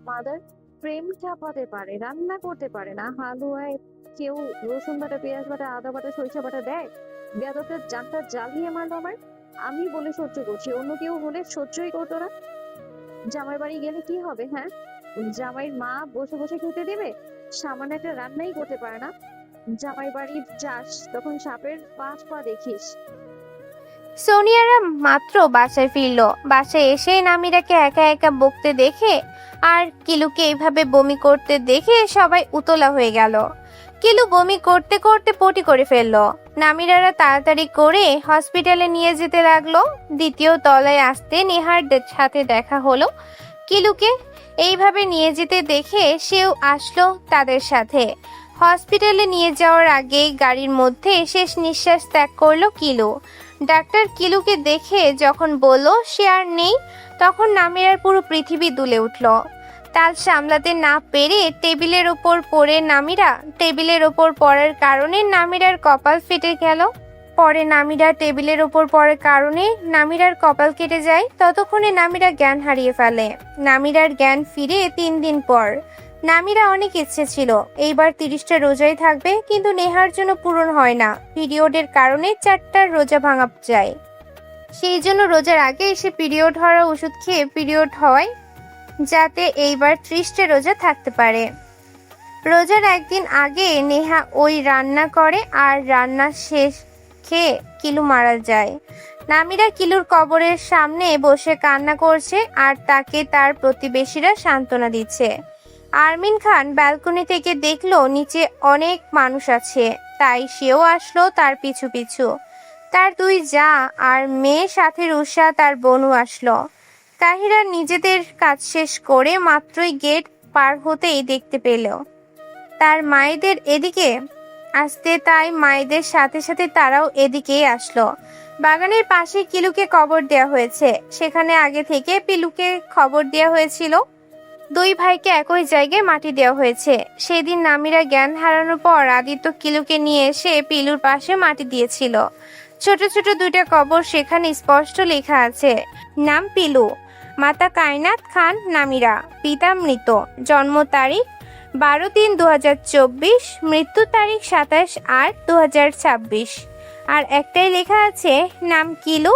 Mother প্রেম চাপাতে পারে, রান্না করতে পারে না, হালুয়ায় কেউ রসুন বাটা, পেঁয়াজ বাটা, আদা বাটা, সরিষা বাটা দেয়? বেয়াদবটা জানটা জ্বালিয়ে মারলো আমার। আমি বলে সহ্য করছি, অন্য কেউ হলে সহ্যই করতো না। জামাই বাড়ি গেলে কি হবে? হ্যাঁ, জামাইয়ের মা বসে বসে খেতে দেবে? সামান্য একটা রান্নাই করতে পারে না। জামাই বাড়ি যাস তখন সাপের 5 পা দেখিস। সোনিয়ারা মাত্র বাসায় ফিরলো। বাসায় এসে নামিরাকে একা একা বকতে দেখে আর কিলুকে এইভাবে বমি করতে দেখে সবাই উতলা হয়ে গেল। কিলু বমি করতে করতে পটি করে ফেললো। নামিরারা তাড়াতাড়ি করে হসপিটালে নিয়ে যেতে লাগলো। দ্বিতীয় তলায় আসতে নেহার সাথে দেখা হলো কিলুকে এইভাবে নিয়ে যেতে দেখে সেও আসলো তাদের সাথে। হসপিটালে নিয়ে যাওয়ার আগেই গাড়ির মধ্যে শেষ নিঃশ্বাস ত্যাগ করলো কিলু। ডাক্তার কিলুকে দেখে যখন বলল সে আর নেই, তখন নামিরার পুরো পৃথিবী দুলে উঠল। তাল সামলাতে না পেরে টেবিলের ওপর পড়ে নামিরা, টেবিলের ওপর পড়ার কারণে নামিরার কপাল ফেটে গেল। পরে নামিরা টেবিলের ওপর পড়ার কারণে নামিরার কপাল কেটে যায়। ততক্ষণে নামিরা জ্ঞান হারিয়ে ফেলে। নামিরার জ্ঞান ফিরে 3 দিন পর। নামিরা অনেক ইচ্ছে ছিল এইবার 30টা রোজাই থাকবে, কিন্তু নেহার জন্য পূরণ হয় না। পিরিয়ডের কারণে 4টা রোজা ভাঙা যায়। সেই জন্য রোজার আগে এসে পিরিয়ড হওয়ার ওষুধ খেয়ে পিরিয়ড হয় যাতে এইবার 30টা রোজা থাকতে পারে। রোজার একদিন আগে নেহা ওই রান্না করে আর রান্না শেষ খেয়ে কিলু মারা যায়। নামিরা কিলুর কবরের সামনে বসে কান্না করছে আর তাকে তার প্রতিবেশীরা সান্ত্বনা দিচ্ছে। আরমিন খান ব্যালকনি থেকে দেখলো নিচে অনেক মানুষ আছে, তাই সেও আসলো তার পিছু পিছু। তার 2 জা আর মেয়ে সাথে রুষা তার বোনও আসলো। তাহিরা নিজেদের কাজ শেষ করে মাত্রই গেট পার হতেই দেখতে পেল তার মায়েদের এদিকে আসতে, তাই মায়েদের সাথে সাথে তারাও এদিকেই আসলো। বাগানের পাশে কিলুকে কবর দেওয়া হয়েছে, সেখানে আগে থেকে পিলুকে খবর দেওয়া হয়েছিল। 2 ভাইকে একই জায়গায় মাটি দেওয়া হয়েছে। সেদিন নামিরা জ্ঞান হারানোর পর আদিত্য কিলুকে নিয়ে এসে পিলুর পাশে মাটি দিয়েছিল। ছোট ছোট 2টা কবর সেখানে স্পষ্ট লেখা আছে, নাম পিলু, মাতা কায়নাত খান নামিরা, পিতা মৃত, জন্ম তারিখ 12/3/2024, মৃত্যু তারিখ 27/8/2026। আর একটাই লেখা আছে, নাম কিলু,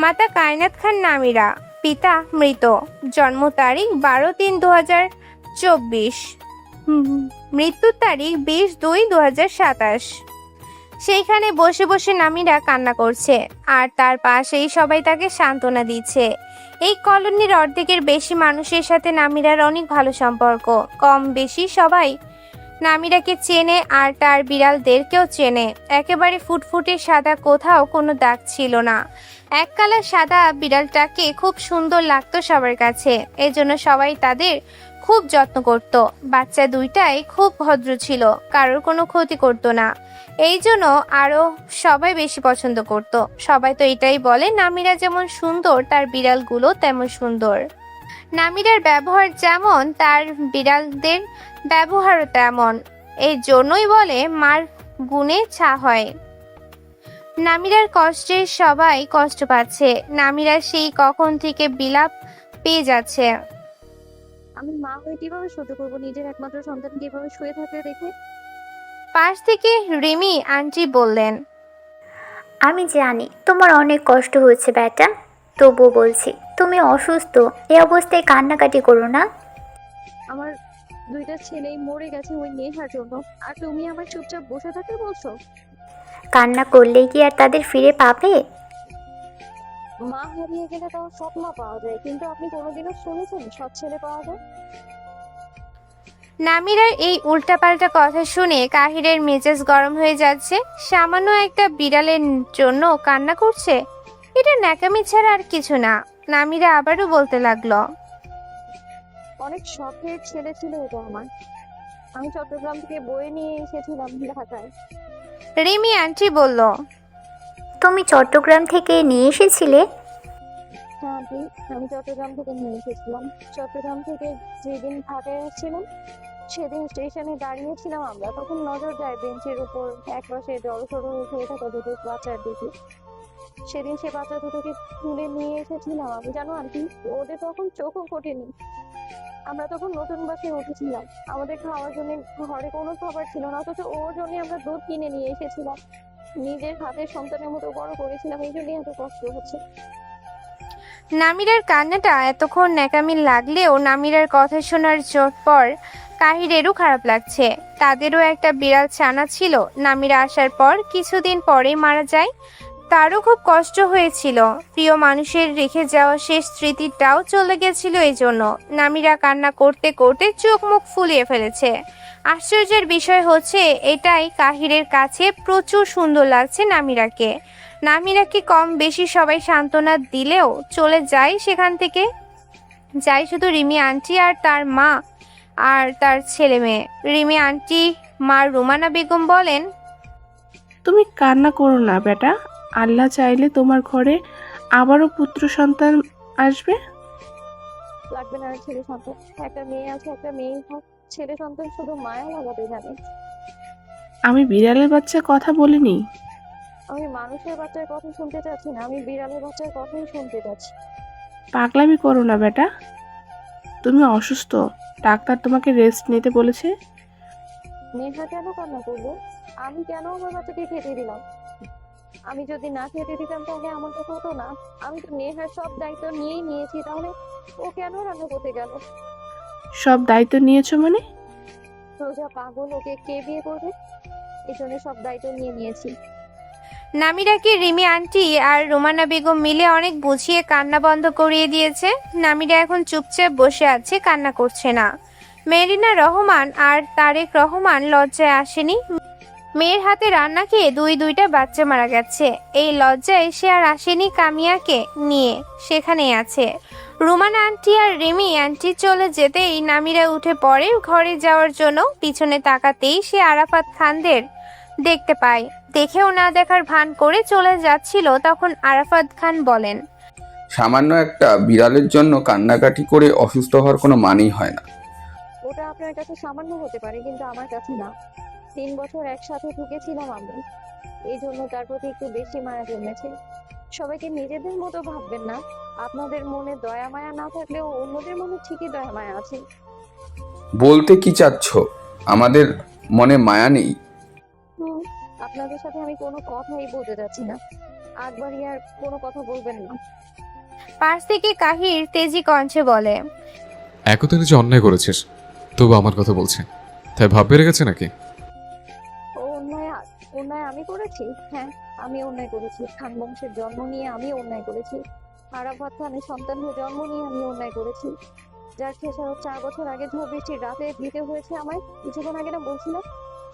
মাতা কায়নাত খান নামিরা, পিতা মৃত, জন্ম তারিখ 12/3/2024, মৃত্যু তারিখ 20/2/2027। সেইখানে বসে বসে নামিরা কান্না করছে আর তার পাশেই সবাই তাকে সান্ত্বনা দিচ্ছে। এই কলোনির অর্ধেকের বেশি মানুষের সাথে নামিরার অনেক ভালো সম্পর্ক। কম বেশি সবাই নামিরাকে চেনে আর তার বিড়ালদেরকেও চেনে। একেবারে ফুটফুটে সাদা, কোথাও কোনো দাগ ছিল না। এক কালার সাদা বিড়ালটাকে খুব সুন্দর লাগতো সবার কাছে, এজন্য সবাই তাদের খুব যত্ন করত। বাচ্চা 2টাই খুব ভদ্র ছিল, কারোর কোনো ক্ষতি করত না, এই জন্য আরো সবাই বেশি পছন্দ করত। সবাই তো এটাই বলে নামিরা যেমন সুন্দর তার বিড়ালগুলো তেমন সুন্দর। নামিরার ব্যবহার যেমন তার বিড়ালদের ব্যবহারও তেমন, এই জন্যই বলে মার গুণে ছা হয়। নামিরার কষ্টে সবাই কষ্ট পাচ্ছে। নামিরা সেই কখন থেকে বিলাপ পেয়ে যাচ্ছে। আমি মা হয়ে কিভাবে সহ্য করবো নিজের একমাত্র সন্তান কিভাবে শুয়ে থাকতে দেখে? পাশ থেকে রিমি আন্টি বললেন, আমি জানি তোমার অনেক কষ্ট হচ্ছে বেটা, তবুও বলছি তুমি অসুস্থ, এ অবস্থায় কান্নাকাটি করো না। আমার 2টা ছেলেই মরে গেছে ওই নেহার জন্য, আর তুমি আমার চুপচাপ বসে থাকতে বলছো? কান্না করলেই কি আর তাদের ফিরে পাবে? মা হারিয়ে গেলে তাও সৎ মা পাওয়া যায়, কিন্তু আপনি কোনোদিনও শুনেছেন সৎ ছেলে পাওয়া যায়? নামিরার এই উল্টাপাল্টা কথা শুনে কাহিরের মেজাজ গরম হয়ে যাচ্ছে। সামান্য একটা বিড়ালের জন্য কান্না করছে, এটা ন্যাকামি ছাড়া আর কিছু না। নামিরা আবারও বলতে লাগলো, অনেক শখের ছেলে ছিল এটা আমার। আমি চট্টগ্রাম থেকে বয়ে নিয়ে এসেছিলাম ঢাকায়। রিমি আন্টি বলল, তুমি চট্টগ্রাম থেকে নিয়ে এসেছিলে? হ্যাঁ আন্টি, আমি চট্টগ্রাম থেকে নিয়ে এসেছিলাম। চট্টগ্রাম থেকে যেদিন ঢাকায় আসছিলাম সেদিন স্টেশনে দাঁড়িয়েছিলাম আমরা, তখন নজর যায় বেঞ্চের উপর একপাশে জড়সড় হয়ে থাকা 2টো বাচ্চার দিকে। সেদিন সে বাচ্চা দুটোকে তুলে নিয়ে এসেছিলাম আমি, জানো আন্টি, ওদের তখন চোখও ফোটেনি। আমরা তখন নতুন বাসে উঠেছিলাম, আমাদের খাওয়ার জন্য ঘরে কোনো খাবার ছিল না, অথচ ওর জন্য আমরা দুধ কিনে নিয়ে এসেছিলাম। নিজের হাতে সন্তানের মতো বড় করেছিলাম, এই জন্যই এত কষ্ট হচ্ছে। নামিরার কান্নাটা এতক্ষণ ন্যাকামি লাগলেও নামিরার কথা শোনার পর কাহিরেরও খারাপ লাগছে। তাদেরও একটা বিড়াল ছানা ছিল, নামিরা আসার পর কিছুদিন পরেই মারা যায়। তারও খুব কষ্ট হয়েছিল, প্রিয় মানুষের রেখে যাওয়া শেষ স্মৃতিটাও চলে গেছিল। এই জন্য নামিরা কান্না করতে করতে চোখ মুখ ফুলিয়ে ফেলেছে। আশ্চর্যের বিষয় হচ্ছে এটাই, কাহিরের কাছে প্রচুর সুন্দর লাগছে নামিরাকে। নামিরাকে কম বেশি সবাই সান্ত্বনা দিলেও চলে যায় সেখান থেকে। যায় শুধু রিমি আন্টি আর তার মা আর তার ছেলে মেয়ে। রিমি আন্টি মা রুমানা বেগম বলেন, তুমি কান্না করো না বেটা, আল্লাহ চাইলে তোমার ঘরে আবারও পুত্র সন্তান আসবে। লাগবে না আর ছেলে সন্তান, একটা মেয়ে আছে, একটা মেয়েই হোক। ছেলে সন্তান শুধু মায়া লাগাতে জানে। আমি বিড়ালের বাচ্চা কথা বলিনি। আমি মানুষের বাচ্চার কথা শুনতে চাচ্ছি না, আমি বিড়ালের বাচ্চার কথাই শুনতে চাচ্ছি। পাগলামি করো না বেটা, তুমি অসুস্থ, ডাক্তার তোমাকে রেস্ট নিতে বলেছে। নেহা কেন কান্না করবো? আমি কেন আমার বাচ্চাকে খেতে দিলাম? আমি যদি না খেতে দিতাম তাহলে আমার তো হতো না। আমি তো নেহার সব দায়িত্ব নিয়েই নিয়েছি, তাহলে ও কেন রান্না করতে গেল? সব দায়িত্ব নিয়েছো মানে? রোজা পাগল, ওকে কে বিয়ে করবে? এই জন্য সব দায়িত্ব নিয়ে নিয়েছি। নামিরাকে রিমি আন্টি আর রুমানা বেগম মিলে অনেক বুঝিয়ে কান্না বন্ধ করিয়ে দিয়েছে। নামিরা এখন চুপচাপ বসে আছে, কান্না করছে না। মেরিনা রহমান আর তারেক রহমান লজ্জায় আসেনি। মেয়ের হাতে রান্না খেয়ে দুইটা বাচ্চা মারা গেছে, এই লজ্জায় সে আর আসেনি কামিয়াকে নিয়ে, সেখানেই আছে। রুমানা আন্টি আর রিমি আন্টি চলে যেতেই নামিরা উঠে পড়ে ঘরে যাওয়ার জন্য। পিছনে তাকাতেই সে আরাফাত খানদের দেখতে পায়। দেখেও না দেখার ভান করে চলে যাচ্ছিল, তখন আরাফাত খান বলেন, সামান্য একটা বিড়ালের জন্য কান্নাকাটি করে অসুস্থ হওয়ার কোনো মানেই হয় না। ওটা আপনার কাছে সামান্য হতে পারে, কিন্তু আমার কাছে না। 3 বছর একসাথে থেকেছিলাম আমি, এই জন্য তার প্রতি একটু বেশি মায়া জন্মেছে। সবাইকে নিজেদের মতো ভাববেন না, আপনাদের মনে দয়া মায়া না থাকলেও অন্যদের মনে ঠিকই দয়া মায়া আছে। বলতে কি চাচ্ছ? আমাদের মনে মায়া নেই? আপনাদের সাথে আমি কোনো কথাই বলতে যাচ্ছি না, একবারই আর কোনো কথা বলবেন না। পাশ থেকে কাহির তেজি কণ্ঠে বলে, একদিনে যে অন্যায় করেছিস, তবু আমার কথা বলছে, তাই ভাব বেড়ে গেছে নাকি? ও অন্যায় আমি করেছি? হ্যাঁ, আমি অন্যায় করেছি। খান বংশের জন্ম নিয়ে আমি অন্যায় করেছি। আরাফাত খানের সন্তান হয়ে জন্ম নিয়ে আমি অন্যায় করেছি। যার খেসারত 4 বছর আগে ঝড় বৃষ্টির রাতে দিতে হয়েছে আমায়। কিছুক্ষণ আগে না বলছিলাম,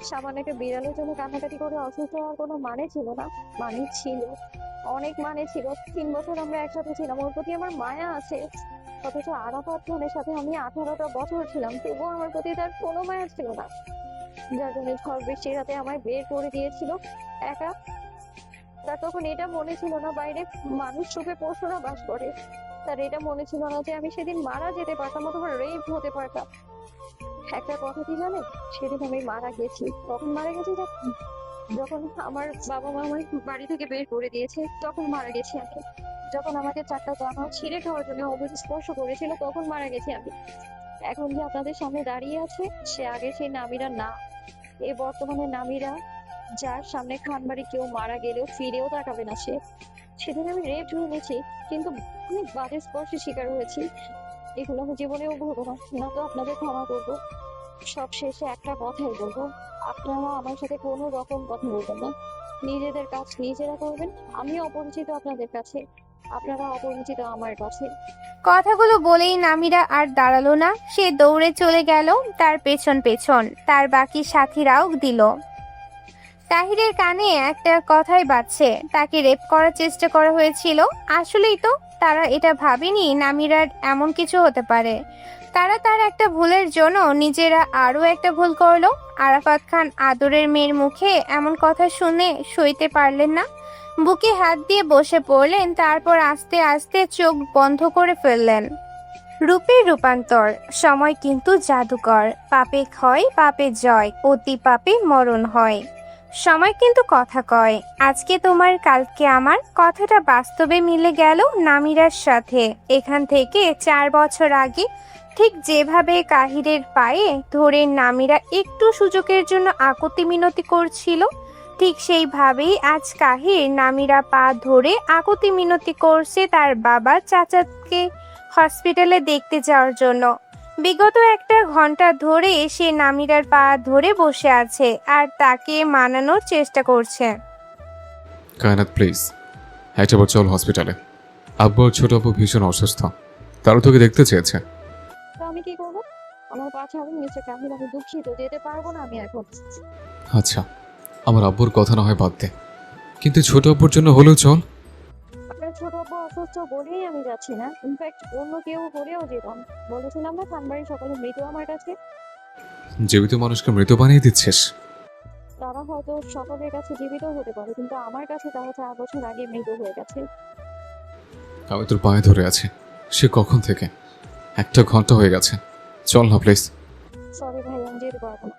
সামান্য একটা বিড়ালের জন্য কান্নাকাটি করে অসুস্থ হওয়ার কোনো মানে ছিল না? মানে ছিল, অনেক মানে ছিল। 3 বছর আমরা একসাথে ছিলাম, ওর প্রতি আমার মায়া আছে। অথচ আরাফাত খানের সাথে আমি 18টা বছর ছিলাম, তবুও আমার প্রতি তার কোনো মায়া ছিল না। যার জন্য ঝড় বৃষ্টির রাতে আমায় বের করে দিয়েছিল একা। তার তখন এটা মনে ছিল না বাইরে মানুষ রূপে পশুরা বাস করে। তার এটা মনে ছিল না যে আমি সেদিন মারা যেতে পারতাম অথবা রেপ হতে পারতাম। একটা কথা কি জানেন, সেদিন আমি মারা গেছি। কখন মারা গেছি? যখন আমার বাবা মা আমায় বাড়ি থেকে বের করে দিয়েছে, তখন মারা গেছি আমি। যখন আমাকে 4টা জামা ছিঁড়ে খাওয়ার জন্য অবধি স্পর্শ করেছিল, তখন মারা গেছি আমি। এখন যে আপনাদের সামনে দাঁড়িয়ে আছে, সে আগে সেই নামিরা না। এই বর্তমানে নামিরা, যার সামনে খানবাড়ি কেউ মারা গেলেও ফিরেও তাকাবে না সে। সেদিন আমি রেপ হয়েছি, কিন্তু অনেক বাজে স্পর্শে শিকার হয়েছি। এগুলো আমি জীবনেও ভুলবো না, না তো আপনাদের ক্ষমা করবো। সব শেষে একটা কথাই বলবো, আপনারা আমার সাথে কোনো রকম কথা বলবেন না। নিজেদের কাজ নিজেরা করবেন। আমি অপরিচিত আপনাদের কাছে, আপনারা অপরিচিত আমার কাছে। কথাগুলো বলেই নামিরা আর দাঁড়ালো না, সে দৌড়ে চলে গেল তার পেছন পেছন। তার বাকি সাথীরাও দিল। তাহিরের কানে একটা কথাই বাজছে, তাকে রেপ করার চেষ্টা করা হয়েছিল। আসলেই তো তারা এটা ভাবেনি নামিরার এমন কিছু হতে পারে। তারা তার একটা ভুলের জন্য নিজেরা আরো একটা ভুল করলো। আরাফাত খান আদরের মেয়ের মুখে এমন কথা শুনে সইতে পারলেন না, বুকে হাত দিয়ে বসে পড়লেন। তারপর আস্তে আস্তে চোখ বন্ধ করে ফেললেন। রূপের রূপান্তর, সময় কিন্তু জাদুকর। পাপে ক্ষয়, পাপে জয়, অতি পাপে মরণ হয়। সময় কিন্তু কথা কয়। আজকে তোমার কালকে আমার কথাটা বাস্তবে মিলে গেল নামিরার সাথে। এখান থেকে 4 বছর আগে ঠিক যেভাবে কাহিরের পায়ে ধরে নামিরা একটু সুযোগের জন্য আকুতি মিনতি করছিল, ঠিক সেইভাবেই আজ কাহির নামিরা পা ধরে আকুতি মিনতি করছে তার বাবা চাচাকে হসপিটালে দেখতে যাওয়ার জন্য। বিগত 1 ঘন্টা ধরে সে নামিরার পা ধরে বসে আছে আর তাকে মানানোর চেষ্টা করছে। কায়নাত প্লিজ, একটাবার চল হসপিটালে। আব্বু আর ছোট আব্বু ভীষণ অসুস্থ, তারা তোকে দেখতে চেয়েছে। তো আমি কি করবো? আমার পা ছাড়ুন মিস্টার কাহিল, আমি দুঃখিত, যেতে পারবো না আমি এখন। আচ্ছা, আমার আব্বুর কথা না হয় বাদ দে, কিন্তু ছোট আব্বুর জন্য হলেও চল। আপনার ছোট আব্বু অসুস্থ বলেই আমি যাচ্ছি না, ইনফ্যাক্ট অন্য কেউ হলেও যেতাম। বলেছিলাম না খানবাড়ির সকালে মৃত আমার কাছে। জীবিত মানুষকে মৃত বানিয়ে দিচ্ছিস। তারা হয়তো সকলের কাছে জীবিত হতে পারে, কিন্তু আমার কাছে তারা 4 বছর আগে মৃত হয়ে গেছে। আমি তোর পায়ে ধরে আছি, সে কখন থেকে? 1 ঘন্টা হয়ে গেছে, চল না প্লিজ। সরি ভাই, আমি যেতে পারবো না।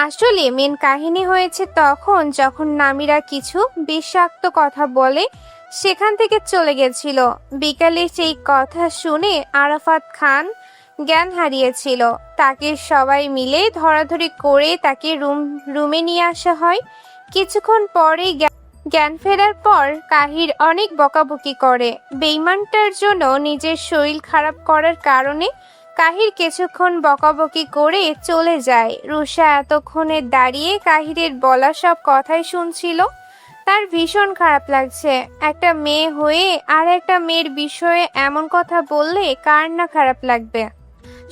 আসলে মেন কাহিনী হয়েছে তখন যখন নামিরা কিছু বিষাক্ত কথা বলে সেখান থেকে চলে গেছিল। বিকালে সেই কথা শুনে আরাফাত খান জ্ঞান হারিয়েছিল। তাকে সবাই মিলে ধরাধরি করে তাকে রুমে নিয়ে আসা হয়। কিছুক্ষণ পরে জ্ঞান ফেরার পর কাহির অনেক বকাবকি করে। বেইমানটার জন্য নিজের শরীর খারাপ করার কারণে কাহির কিছুক্ষণ বকাবকি করে চলে যায়। রুষা এতক্ষণে দাঁড়িয়ে কাহিরের বলা সব কথাই শুনছিল। তার ভীষণ খারাপ লাগছে। একটা মেয়ে হয়ে আর একটা মেয়ের বিষয়ে এমন কথা বললে কার না খারাপ লাগবে?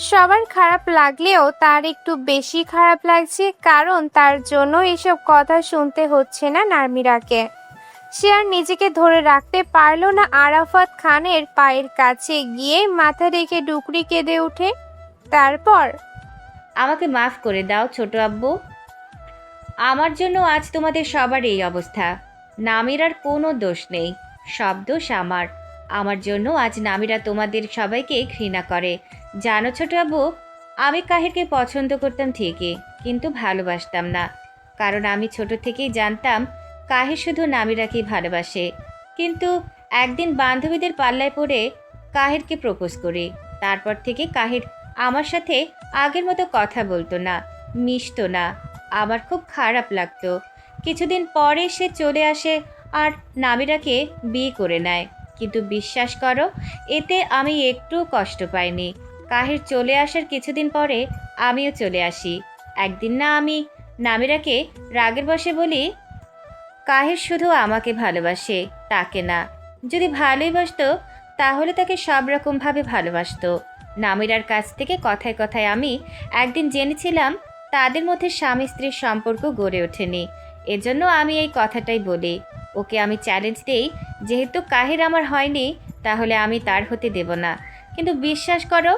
সবার খারাপ লাগলেও তার একটু বেশি খারাপ লাগছে, কারণ তার জন্য এসব কথা শুনতে হচ্ছে না নামিরাকে। সে আর নিজেকে ধরে রাখতে পারল না। আরাফাত খানের পায়ের কাছে গিয়ে মাথা রেখে ডুকরি কেঁদে ওঠে। তারপর, আমাকে মাফ করে দাও ছোট আব্বু, আমার জন্য আজ তোমাদের সবার এই অবস্থা। নামিরার কোনো দোষ নেই, সব দোষ আমার। আমার জন্য আজ নামিরা তোমাদের সবাইকে ঘৃণা করে। জানো ছোট আব্বু, আমি কাহিরকে পছন্দ করতাম ঠিকই, কিন্তু ভালোবাসতাম না। কারণ আমি ছোট থেকেই জানতাম কাহির শুধু নামিরাকেই ভালোবাসে। কিন্তু একদিন বান্ধবীদের পাল্লায় পড়ে কাহিরকে প্রপোজ করি। তারপর থেকে কাহির আমার সাথে আগের মতো কথা বলতো না, মিশতো না। আমার খুব খারাপ লাগতো। কিছুদিন পরে সে চলে আসে আর নামিরাকে বিয়ে করে নেয়। কিন্তু বিশ্বাস করো, এতে আমি একটু কষ্ট পাইনি। কাহির চলে আসার কিছুদিন পরে আমিও চলে আসি। একদিন না আমি নামিরাকে রাগের বশে বলি, কাহির শুধু আমাকে ভালোবাসে, তাকে না। যদি ভালোই বাসতো তাহলে তাকে সব রকমভাবে ভালোবাসতো। নামিরার কাছ থেকে কথায় কথায় আমি একদিন জেনেছিলাম তাদের মধ্যে স্বামী স্ত্রীর সম্পর্ক গড়ে ওঠেনি। এজন্য আমি এই কথাটাই বলি। ওকে আমি চ্যালেঞ্জ দেই, যেহেতু কাহির আমার হয়নি তাহলে আমি তার হতে দেব না। কিন্তু বিশ্বাস করো,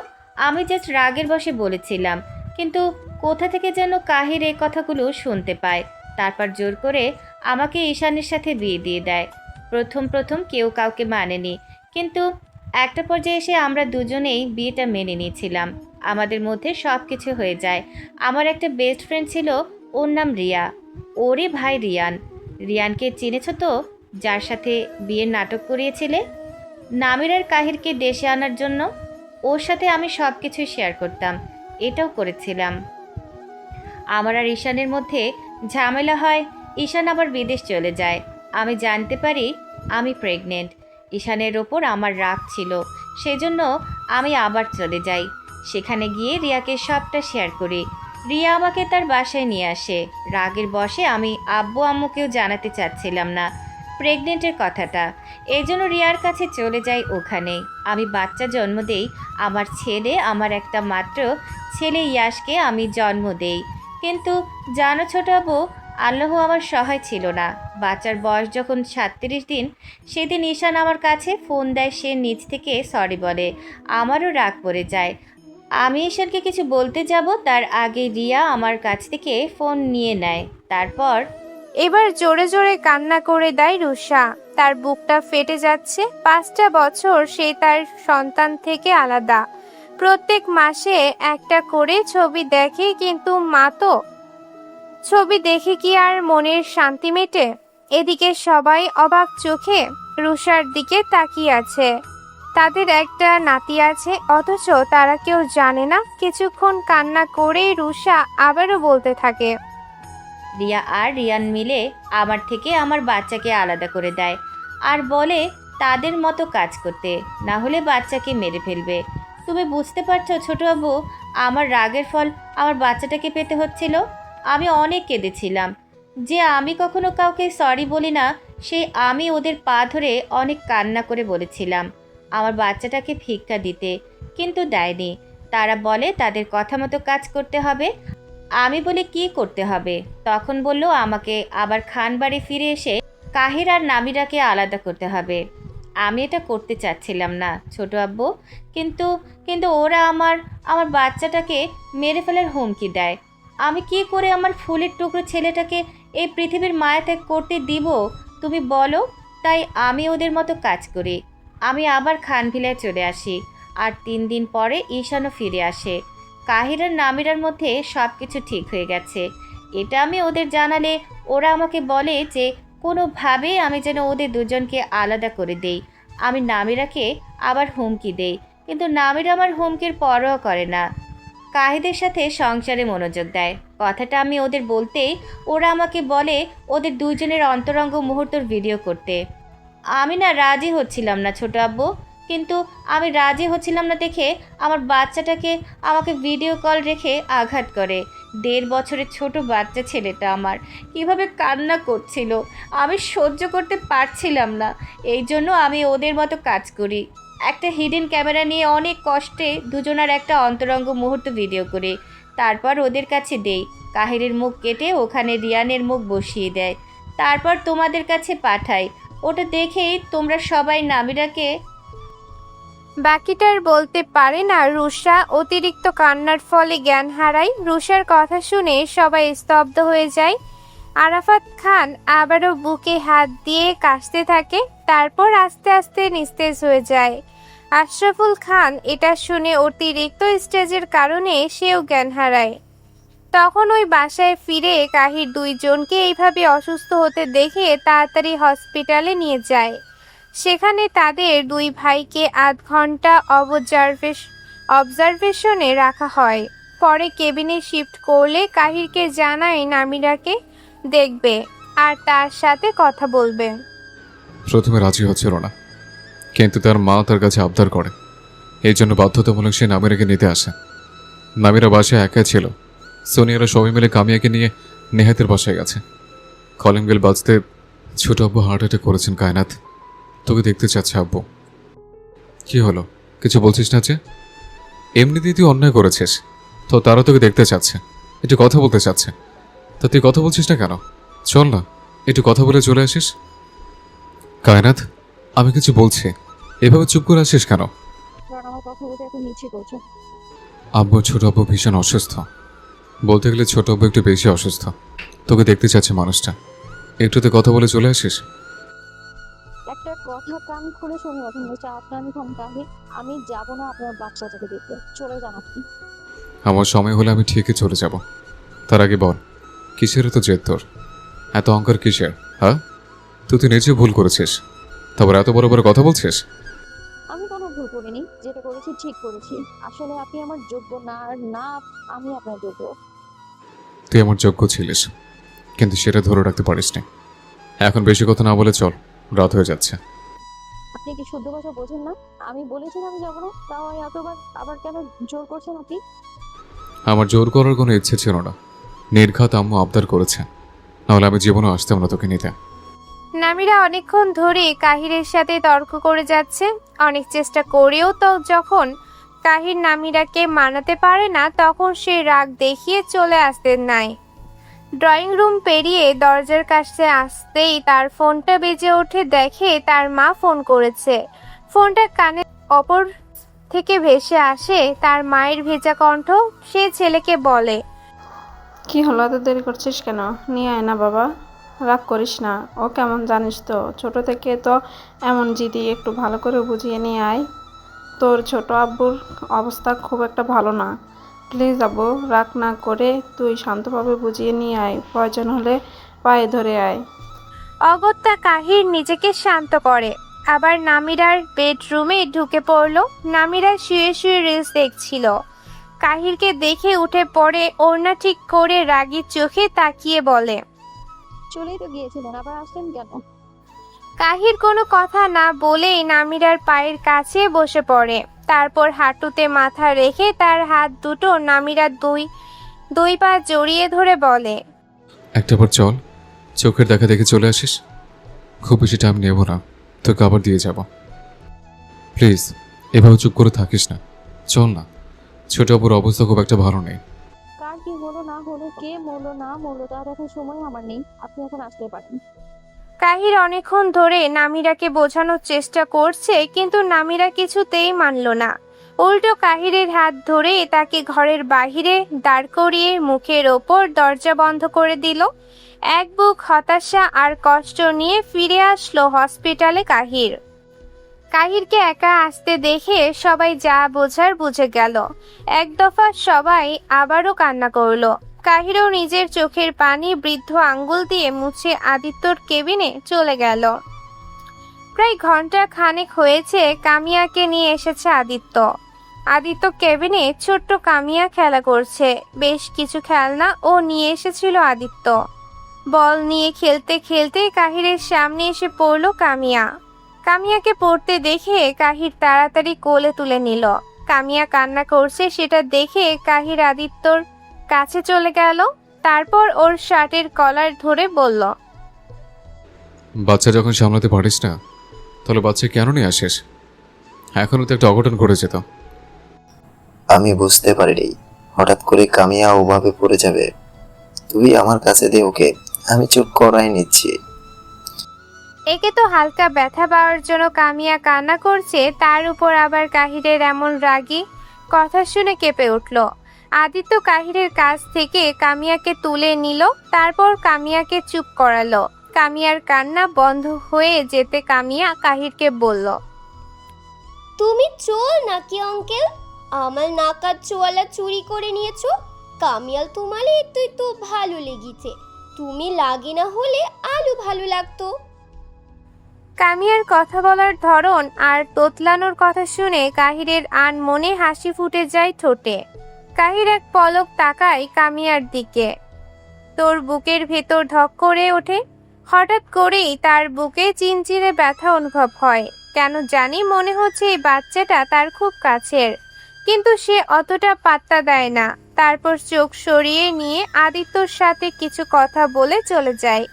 আমি জাস্ট রাগের বশে বলেছিলাম। কিন্তু কোথা থেকে যেন কাহির এই কথাগুলো শুনতে পায়। তারপর জোর করে আমাকে ঈশানের সাথে বিয়ে দিয়ে দেয়। প্রথম প্রথম কেউ কাউকে মানেনি, কিন্তু একটা পর্যায়ে এসে আমরা দুজনেই বিয়েটা মেনে নিয়েছিলাম। আমাদের মধ্যে সব কিছু হয়ে যায়। আমার একটা বেস্ট ফ্রেন্ড ছিল, ওর নাম রিয়া। ওরে ভাই রিয়ান। রিয়ানকে চিনেছ তো, যার সাথে বিয়ের নাটক করিয়েছিলে নামিরার কাহিরকে দেশে আনার জন্য? ওর সাথে আমি সব কিছুই শেয়ার করতাম, এটাও করেছিলাম। আমার আর ঈশানের মধ্যে ঝামেলা হয়। ঈশান আবার বিদেশ চলে যায়। আমি জানতে পারি আমি প্রেগনেন্ট। ঈশানের ওপর আমার রাগ ছিল, সেজন্য আমি আবার চলে যাই। সেখানে গিয়ে রিয়াকে সবটা শেয়ার করি। রিয়া আমাকে তার বাসায় নিয়ে আসে। রাগের বশে আমি আব্বু আম্মুকেও জানাতে চাচ্ছিলাম না প্রেগনেন্টের কথাটা। এই জন্য রিয়ার কাছে চলে যাই। ওখানে আমি বাচ্চা জন্ম দেই। আমার ছেলে, আমার একটা মাত্র ছেলে ইয়াশকে আমি জন্ম দেই। কিন্তু জানো ছোট আব্বু, আল্লাহ আমার সহায় ছিল না। বাচ্চার বয়স যখন 37 দিন, সেদিন ঈশান আমার কাছে ফোন দেয়। সে নিজ থেকে সরি বলে। আমারও রাগ পড়ে যায়। আমি ঈশানকে কিছু বলতে যাব, তার আগে রিয়া আমার কাছ থেকে ফোন নিয়ে নেয়। তারপর এবার জোরে জোরে কান্না করে দেয় রুষা। তার বুকটা ফেটে যাচ্ছে। 5টা বছর সে তার সন্তান থেকে আলাদা। প্রত্যেক মাসে একটা করে ছবি দেখে, কিন্তু মা তো ছবি দেখে কি আর মনের শান্তি মেটে? এদিকে সবাই অবাক চোখে রুষার দিকে তাকিয়ে আছে। তাদের একটা নাতি আছে, অথচ তারা কেউ জানে না। কিছুক্ষণ কান্না করেই রুষা আবারও বলতে থাকে, রিয়া আর রিয়ান মিলে আমার থেকে আমার বাচ্চাকে আলাদা করে দেয় আর বলে তাদের মতো কাজ করতে, না হলে বাচ্চাকে মেরে ফেলবে। তুমি বুঝতে পারছো ছোট বাবু, আমার রাগের ফল আমার বাচ্চাটাকে পেতে হচ্ছিল। আমি অনেক কেঁদেছিলাম। যে আমি কখনো কাউকে সরি বলি না, সেই আমি ওদের পা ধরে অনেক কান্না করে বলেছিলাম আমার বাচ্চাটাকে ভিক্ষা দিতে, কিন্তু দেয়নি। তারা বলে তাদের কথা মতো কাজ করতে হবে। আমি বলি কি করতে হবে? তখন বলল আমাকে আবার খানবাড়ি ফিরে এসে কাহির আর নামিরাকে আলাদা করতে হবে। আমি এটা করতে চাচ্ছিলাম না ছোট আব্বু, কিন্তু কিন্তু ওরা আমার বাচ্চাটাকে মেরে ফেলার হুমকি দেয়। আমি কি করে আমার ফুলের টুকরো ছেলেটাকে এই পৃথিবীর মায়া ত্যাগ করতে দিব তুমি বলো? তাই আমি ওদের মতো কাজ করি। আমি আবার খানভিলায় চলে আসি, আর 3 দিন পরে ঈশানও ফিরে আসে। কাহির আর নামিরার মধ্যে সব কিছু ঠিক হয়ে গেছে। এটা আমি ওদের জানালে ওরা আমাকে বলে যে কোনোভাবেই আমি যেন ওদের দুজনকে আলাদা করে দেই। আমি নামিরাকে আবার হুমকি দেই, কিন্তু নামিরা আমার হুমকির পরোয়া করে না। কাহিদের সাথে সংসারে মনোযোগ দেয়। কথাটা আমি ওদের বলতেই ওরা আমাকে বলে ওদের দুজনের অন্তরঙ্গ মুহূর্তের ভিডিও করতে। আমি না রাজি হচ্ছিলাম না ছোট আব্বু, কিন্তু আমি রাজি হচ্ছিলাম না দেখে আমার বাচ্চাটাকে আমাকে ভিডিও কল রেখে আঘাত করে। 1.5 বছরের ছোট বাচ্চা ছেলেটা আমার কিভাবে কান্না করছিল, আমি সহ্য করতে পারছিলাম না। এই জন্য আমি ওদের মতো কাজ করি। একটা হিডেন ক্যামেরা নিয়ে অনেক কষ্টে দুজনার একটা অন্তরঙ্গ মুহূর্ত ভিডিও করি, তারপর ওদের কাছে দেই। কাহিরের মুখ কেটে ওখানে রিয়ানের মুখ বসিয়ে দেয়, তারপর তোমাদের কাছে পাঠাই। ওটা দেখেই তোমরা সবাই নামিরাকে। বাকিটার বলতে পারে না। রুষা অতিরিক্ত কান্নার ফলে জ্ঞান হারায়। রুষার কথা শুনে সবাই স্তব্ধ হয়ে যায়। আরাফাত খান আবারও বুকে হাত দিয়ে কাশতে থাকে, তারপর আস্তে আস্তে নিস্তেজ হয়ে যায়। আশরাফুল খান এটা শুনে অতিরিক্ত স্টেজের কারণে সেও জ্ঞান হারায়। তখন ওই বাসায় ফিরে কাহির 2 জনকে এইভাবে অসুস্থ হতে দেখে তাড়াতাড়ি হসপিটালে নিয়ে যায়। সেখানে তাদের 2 ভাইকে আধ ঘন্টা অবজারভেশনে রাখা হয়। পরে কেবিনে শিফট করলে কাহিরকে জানায় নামিরাকে দেখবে আর তার সাথে কথা বলবে। প্রথমে রাজি হচ্ছিল না, কিন্তু তার মা তার কাছে আবদার করে। এই জন্য বাধ্যতামূলক সে নামিরাকে নিতে আসে। নামিরা বাসায় একা ছিল। সোনিয়ারা সবাই মিলে কামিয়াকে নিয়ে নেহাতের বাসায় গেছে। কলিং বেল বাজতে ছোট আব্বু হার্ট অ্যাটাক করেছেন। কায়নাত তোকে দেখতে চাচ্ছে আব্বু। কি হলো, কিছু বলছিস না যে? এমনিতেই তুই অন্যায় করেছিস, তো তারা তোকে দেখতে চাচ্ছে, একটু কথা বলতে চাচ্ছে। তা তুই কথা বলছিস না কেন? চল না, একটু কথা বলে চলে আসিস। কায়নাত আমি কিছু বলছি, এভাবে চুপ করে আসিস কেন? কারণ আমার কথা বলতে এত নিচে করছো। আব্বু ছোট আব্বু ভীষণ অসুস্থ। বলতে গেলে ছোট আব্বু একটু বেশি অসুস্থ। তোকে দেখতে চাচ্ছে মানুষটা, একটুতে কথা বলে চলে আসিস। একটা কথা কান খুলে শুনে রাখুন মিস্টার আপনার কাহির, আমি যাব না আপনার বাচ্চাটাকে দেখতে। চলে যান আপনি। আমার সময় হলে আমি ঠিকই চলে যাব। তার আগে বল, কিসের তো জেদ তোর? এত অহংকার কিসের? হ্যাঁ, তুই নিজে ভুল করেছিস, তারপর এত বড় বড় কথা বলছিস। আমি কোনো ভুল করিনি, যেটা করেছি ঠিক করেছি। আসলে আপনি আমার যোগ্য না, আর না আমি আপনার যোগ্য। তুই আমার যোগ্য ছিলিস, কিন্তু সেটা ধরে রাখতে পারিস না। এখন বেশি কথা না বলে চল, রাত হয়ে যাচ্ছে। আপনি কি শুদ্ধ ভাষা বোঝেন না? আমি বলেছিলাম আমি যাবো না, তাও এতবার আবার কেন জোর করছেন আপনি? আমার জোর করার কোনো ইচ্ছে ছিল না, নির্ঘাত আম্মু আবদার করেছে, নাহলে আমি জীবনও আসতাম না তোকে নিতে। নামিরা অনেকক্ষণ ধরে কাহিরের সাথে তর্ক করে যাচ্ছে। অনেক চেষ্টা করেও তো যখন কাহির নামিরাকে মানাতে পারে না, তখন সে রাগ দেখিয়ে চলে আসতে নাই। ড্রয়িং রুম পেরিয়ে দরজার কাছে আসতেই তার ফোনটা বেজে ওঠে। দেখে তার মা ফোন করেছে। ফোনটা কানে অপর থেকে ভেসে আসে তার মায়ের ভেজা কণ্ঠ। সে ছেলেকে বলে, কি হলো, এত দেরি করছিস কেন? নিয়ে আয় না বাবা, রাগ করিস না। ও কেমন জানিস তো, ছোট থেকে তো এমন জিদি, একটু ভালো করে বুঝিয়ে নিয়ে আয়। তোর ছোট আব্বুর অবস্থা খুব একটা ভালো না, প্লিজ আব্বু, রাগ না করে তুই শান্তভাবে বুঝিয়ে নিয়ে আয়, প্রয়োজন হলে পায়ে ধরে আয়। অগত্যা কাহির নিজেকে শান্ত করে, আবার নামিরার বেডরুমে ঢুকে পড়ল। নামিরা শুয়ে শুয়ে রিলস দেখছিল। কাহিরকে দেখে উঠে পড়ে, ওড়না ঠিক করে রাগী চোখে তাকিয়ে বলে, চলেই তো গিয়েছিলেন, আবার আসলেন কেন? কাহির কোনো কথা না বলেই নামিরার পায়ের কাছে বসে পড়ে। তারপর হাঁটুতে মাথা রেখে তার হাত দুটো নামিরার দুই পা জড়িয়ে ধরে বলে, একটা বার চল, চোখের দেখা দেখে চলে আসিস। খুব বেশি টাইম নেব না, তোকে আবার দিয়ে যাব। প্লিজ এভাবে চুপ করে থাকিস না, চল না। ছোট আপুর অবস্থা খুব একটা ভালো নেই। কার কি হলো না হলো, কে মরলো না মরলো তা দেখার সময় আমার নেই, আপনি এখন আসতে পারেন। কাহির অনেকক্ষণ ধরে নামিরাকে বোঝানোর চেষ্টা করছে, কিন্তু নামিরা কিছুতেই মানল না। উল্টো কাহিরের হাত ধরে তাকে ঘরের বাহিরে দাঁড় করিয়ে মুখের ওপর দরজা বন্ধ করে দিল। এক বুক হতাশা আর কষ্ট নিয়ে ফিরে আসলো হসপিটালে কাহির। কাহিরকে একা আসতে দেখে সবাই যা বোঝার বুঝে গেল। এক দফা সবাই আবারও কান্না করলো। কাহিরও নিজের চোখের পানি বৃদ্ধ আঙ্গুল দিয়ে মুছে আদিত্যর কেবিনে চলে গেল। প্রায় ঘন্টা খানেক হয়েছে কামিয়াকে নিয়ে এসেছে আদিত্য। আদিত্য কেবিনে ছোট্ট কামিয়া খেলা করছে। বেশ কিছু খেলনা ও নিয়ে এসেছিল আদিত্য। বল নিয়ে খেলতে খেলতে কাহিরের সামনে এসে পড়ল কামিয়া। কামিয়াকে পড়তে দেখে কাহির তাড়াতাড়ি কোলে তুলে নিল। কামিয়া কান্না করছে সেটা দেখে কাহির আদিত্যর কাছে চলে গেল। তারপর ওর শার্টের কলার ধরে বলল, বাচ্চা যখন সামলাতে পারিস না, তাহলে বাচ্চা কেন নিয়ে আসিস? এখনও তো একটা অঘটন ঘটে যেত। আমি বুঝতে পারিনি হঠাৎ করে কামিয়া ওভাবে পড়ে যাবে। তুই আমার কাছে দে ওকে, আমি চুপ করাই নিচ্ছি। একে তো হালকা ব্যথা পাওয়ার জন্য কামিয়া কান্না করছে, তার উপর আবার কাহিরের এমন রাগী কথা শুনে কেঁপে উঠল। আদিত্য কাহিরের কাছ থেকে কামিয়াকে তুলে নিল, তারপর কামিয়াকে চুপ করালো। কামিয়ার কান্না বন্ধ হয়ে যেতে কামিয়া কাহিরকে বলল, তুমি চোর নাকি আঙ্কেল? আমার নাকার চোয়ালা চুরি করে নিয়েছো? কামিয়াল তোমার তুই তো ভালো লেগেছে, তুমি লাগে না হলে আলু ভালো লাগতো। কামিয়ার কথা বলার ধরন আর তোতলানোর কথা শুনে কাহিরের আনমনে হাসি ফুটে যায় ঠোঁটে। কাহির এক পলক তাকায় কামিয়ার দিকে। তোর বুকের ভেতর ধক করে ওঠে। হঠাৎ করেই তার বুকে চিনচিনে ব্যথা অনুভব হয়। কেন জানি মনে হচ্ছে এই বাচ্চাটা তার খুব কাছের, কিন্তু সে অতটা পাত্তা দেয় না। তারপর চোখ সরিয়ে নিয়ে আদিত্যর সাথে কিছু কথা বলে চলে যায়।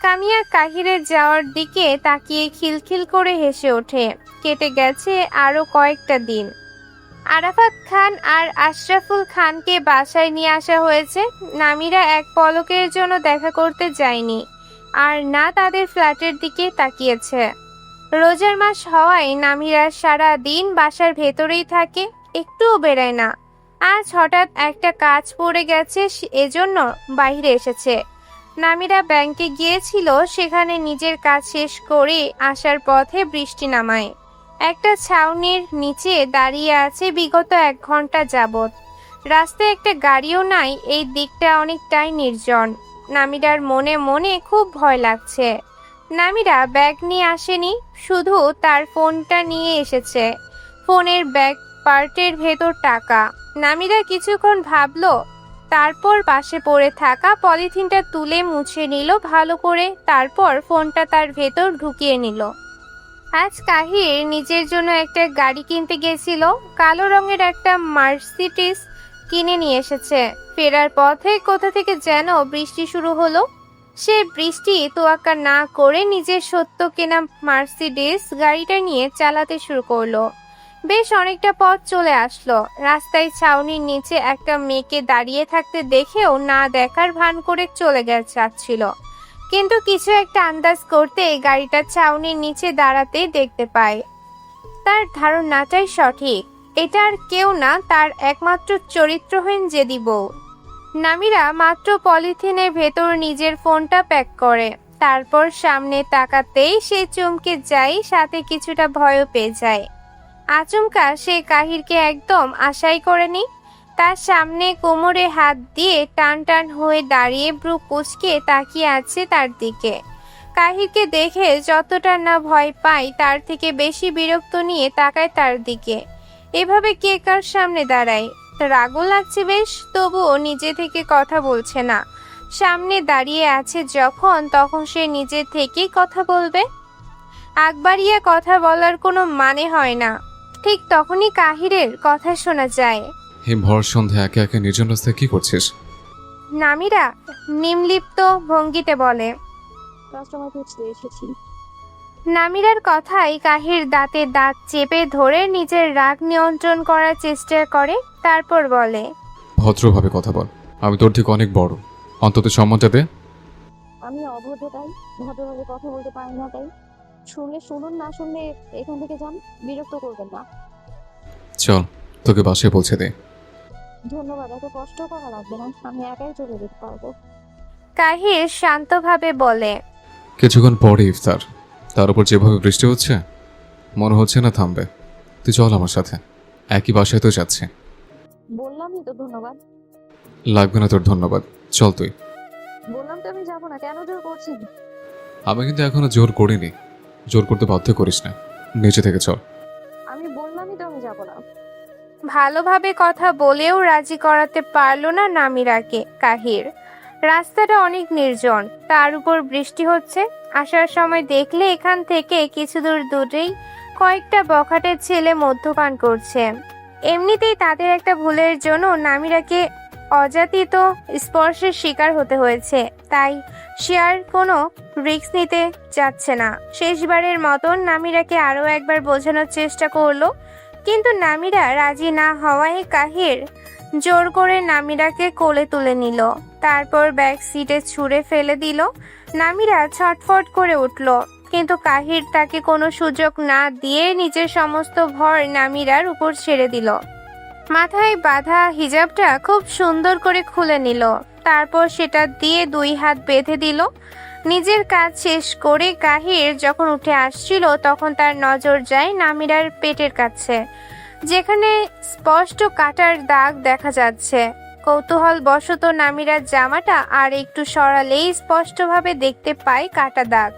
কামিয়া কাহিরের যাওয়ার দিকে তাকিয়ে খিলখিল করে হেসে ওঠে। কেটে গেছে আরো কয়েকটা দিন। আরাফাত খান আর আশরাফুল খানকে বাসায় নিয়ে আসা হয়েছে। নামিরা এক পলকের জন্য দেখা করতে যায়নি, আর না তাদের ফ্ল্যাটের দিকে তাকিয়েছে। রোজার মাস হওয়ায় নামিরা সারা দিন বাসার ভেতরেই থাকে, একটুও বেরোয় না। আজ হঠাৎ একটা কাজ পড়ে গেছে, এজন্য বাইরে এসেছে। নামিরা ব্যাংকে গিয়েছিল, সেখানে নিজের কাজ শেষ করে আসার পথে বৃষ্টি নামায়। একটা ছাউনির নিচে দাঁড়িয়ে আছে বিগত 1 ঘন্টা যাবৎ। রাস্তায় একটা গাড়িও নাই, এই দিকটা অনেকটাই নির্জন। নামিরার মনে মনে খুব ভয় লাগছে। নামিরা ব্যাগ নিয়ে আসেনি, শুধু তার ফোনটা নিয়ে এসেছে। ফোনের ব্যাক পার্টের ভেতর টাকা। নামিরা কিছুক্ষণ ভাবলো, তারপর পাশে পড়ে থাকা পলিথিনটা তুলে মুছে নিল ভালো করে, তারপর ফোনটা তার ভেতর ঢুকিয়ে নিল। আজ কাহির নিজের জন্য একটা গাড়ি কিনতে গেছিল। কালো রঙের একটা মার্সিডিজ কিনে নিয়ে এসেছে। ফেরার পথে কোথা থেকে যেন বৃষ্টি শুরু হলো। সে বৃষ্টি তোয়াক্কা না করে নিজের সত্য কেনা মার্সিডিজ গাড়িটা নিয়ে চালাতে শুরু করলো। বেশ অনেকটা পথ চলে আসলো। রাস্তায় ছাউনির নিচে একটা মেয়েকে দাঁড়িয়ে থাকতে দেখেও না দেখার ভান করে চলে যাচ্ছিল, কিন্তু কিছু একটা আন্দাজ করতে গাড়িটা ছাউনির নিচে দাঁড়াতে দেখতে পায়। তার ধারণাটাই সঠিক, এটা আর কেউ না, তার একমাত্র চরিত্রহীন জেদি বউ। নামিরা মাত্র পলিথিনের ভেতর নিজের ফোনটা প্যাক করে, তারপর সামনে তাকাতেই সে চমকে যায়, সাথে কিছুটা ভয়ও পেয়ে যায়। আচমকা সে কাহিরকে একদম আশাই করেনি। তার সামনে কোমরে হাত দিয়ে টান টান হয়ে দাঁড়িয়ে ব্রু কুঁচকে তাকিয়ে আছে তার দিকে। কাহিরকে দেখে যতটা না ভয় পায় তার থেকে বেশি বিরক্ত নিয়ে তাকায় তার দিকে। এভাবে কে কার সামনে দাঁড়ায়? রাগও লাগছে বেশ, তবুও নিজে থেকে কথা বলছে না। সামনে দাঁড়িয়ে আছে যখন, তখন সে নিজে থেকেই কথা বলবে। আগ বাড়িয়ে কথা বলার কোনো মানে হয় না। ঠিক তখনই কাহিরের কথা শোনা যায়। এই ভর সন্ধ্যা একে একে নির্জন রাস্তায় কি করছিস? নামিরা নিম্লিপ্ত ভঙ্গিতে বলে। কাস্টমার খুঁজতে এসেছি। নামিরার কথাই কাহির দাঁতে দাঁত চেপে ধরে নিজের রাগ নিয়ন্ত্রণ করার চেষ্টা করে, তারপর বলে, ভদ্রভাবে কথা বল, আমি তোর থেকে অনেক বড়, অন্তত সম্মানটা দে। আমি অভদ্র তাই? ভদ্রভাবে কথা বলতে পারি না তাই? শুনলে শুনুন, না শুনলে এখান থেকে যান, বিরক্ত করবেন না। চল তোকে বাসায় পৌঁছে দে। ধন্যবাদ, এত কষ্ট করা লাগবে না, আমি একাই চলে যেতে পারবো। কাহির শান্তভাবে বলে। কিছুক্ষণ পরে ইফতার, তার উপর যেভাবে বৃষ্টি হচ্ছে মনে হচ্ছে না থামবে। তুই চল আমার সাথে, একই বাসায় তো যাচ্ছে। বললামই তো ধন্যবাদ। লাগবে না তোর ধন্যবাদ, চল তুই। বললাম তো আমি যাবো না, কেন জোর করছেন? আমি কিন্তু এখনো জোর করিনি, জোর করতে বাধ্য করিস না, নিচে থেকে চল। আমি বললামই তো আমি যাবো না। ভালোভাবে কথা বলেও রাজি করাতে পারল না নামিরাকে কাহির। রাস্তাটা অনেক নির্জন, তার উপর বৃষ্টি হচ্ছে। আসার সময় দেখলে এখান থেকে কিছু দূর দূরেই কয়েকটা বখাটের ছেলে মদ্যপান করছে। এমনিতেই তাদের একটা ভুলের জন্য নামিরাকে অযাচিত স্পর্শের শিকার হতে হয়েছে, তাই সে আর কোনো রিস্ক নিতে যাচ্ছে না। শেষবারের মতন নামিরাকে আরও একবার বোঝানোর চেষ্টা করলো, কিন্তু নামিরা রাজি না হওয়ায় কাহির জোর করে নামিরাকে কোলে তুলে নিল, তারপর ব্যাক সিটে ছুঁড়ে ফেলে দিল। নামিরা ছটফট করে উঠল, কিন্তু কাহির তাকে কোনো সুযোগ না দিয়ে নিজের সমস্ত ভর নামিরার উপর ছেড়ে দিল। মাথায় বাঁধা হিজাবটা খুব সুন্দর করে খুলে নিল, তারপর সেটা দিয়ে দুই হাত বেঁধে দিল। নিজের কাজ শেষ করে কাহির যখন উঠে আসছিল তখন তার নজর যায় নামিরার পেটের কাছে, যেখানে স্পষ্ট কাটার দাগ দেখা যাচ্ছে। কৌতূহল বশত নামিরার জামাটা আর একটু সরালেই স্পষ্টভাবে দেখতে পায় কাটা দাগ।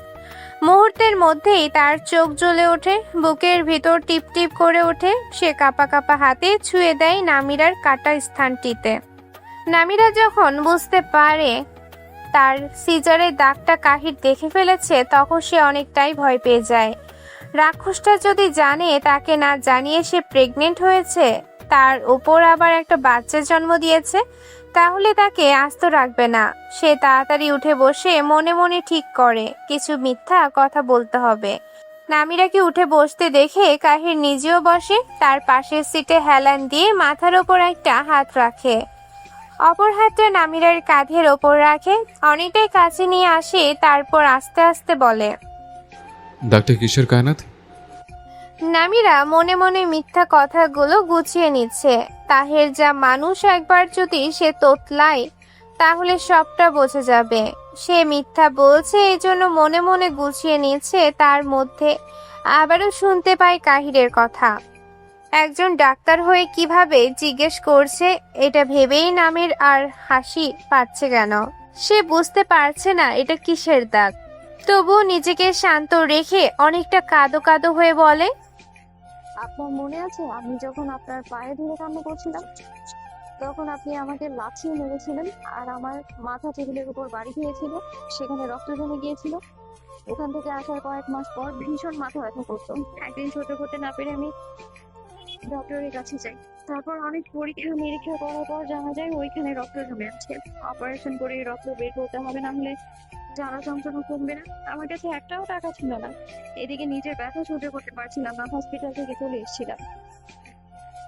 মুহূর্তের মধ্যেই তার চোখ জ্বলে ওঠে, বুকের ভিতর টিপ টিপ করে ওঠে। সে কাঁপা কাঁপা হাতে ছুঁয়ে দেয় নামিরার কাটা স্থানটিতে। নামিরা যখন বুঝতে পারে তার সিজারের দাগটা কাহির দেখে ফেলেছে, তখন সে অনেকটাই ভয় পেয়ে যায়। রাক্ষসটা যদি জানে তাকে না জানিয়ে সে প্রেগনেন্ট হয়েছে, তার উপর আবার একটা বাচ্চা জন্ম দিয়েছে, তাহলে তাকে আস্ত রাখবে না। সে তাড়াতাড়ি উঠে বসে মনে মনে ঠিক করে কিছু মিথ্যা কথা বলতে হবে। নামিরাকে উঠে বসতে দেখে কাহির নিজেও বসে, তার পাশের সিটে হেলান দিয়ে মাথার ওপর একটা হাত রাখে, অপর হাতটা নামিরার কাঁধের ওপর রাখে, অনেকটাই কাছে নিয়ে আসে, তারপর আস্তে আস্তে বলে, ডাক্তার কিসের কায়নাত? নামিরা মনে মনে মিথ্যা কথাগুলো গুছিয়ে নিচ্ছে। তাহের যা মানুষ, একবার যদি সে তোতলায় তাহলে সবটা বোঝা যাবে। সে মিথ্যা বলছে, এই জন্য মনে মনে গুছিয়ে নিচ্ছে। তার মধ্যে আবারও শুনতে পায় কাহিরের কথা। একজন ডাক্তার হয়ে কিভাবে জিজ্ঞেস করছে, এটা ভেবেই নামের আর হাসি পাচ্ছে কেন। সে বুঝতে পারছে না এটা কিসের দাগ, তবুও নিজেকে শান্ত রেখে অনেকটা কাঁদো কাঁদো হয়ে বলে, আপনার মনে আছে আমি যখন আপনার পায়ে ধরে কান্না করছিলাম, তখন আপনি আমাকে লাথি মেরেছিলেন আর আমার মাথা টেবিলের উপর বাড়ি খেয়েছিল, সেখানে রক্ত জমে গিয়েছিল। ওখান থেকে আসার কয়েক মাস পর ভীষণ মাথা ব্যথা করতো। একদিন সহ্য করতে না পেরে আমি ডক্টরের কাছে যাই। তারপর অনেক পরীক্ষা নিরীক্ষা করার পর জানা যায় ওইখানে রক্ত জমে আছে। অপারেশন করে রক্ত বের করতে হবে, না হলে জ্বালা যন্ত্রণা কমবে না। আমার কাছে একটাও টাকা ছিল না, এদিকে নিজের ব্যথা সহ্য করতে পারছিলাম না, হসপিটাল থেকে চলে এসেছিলাম।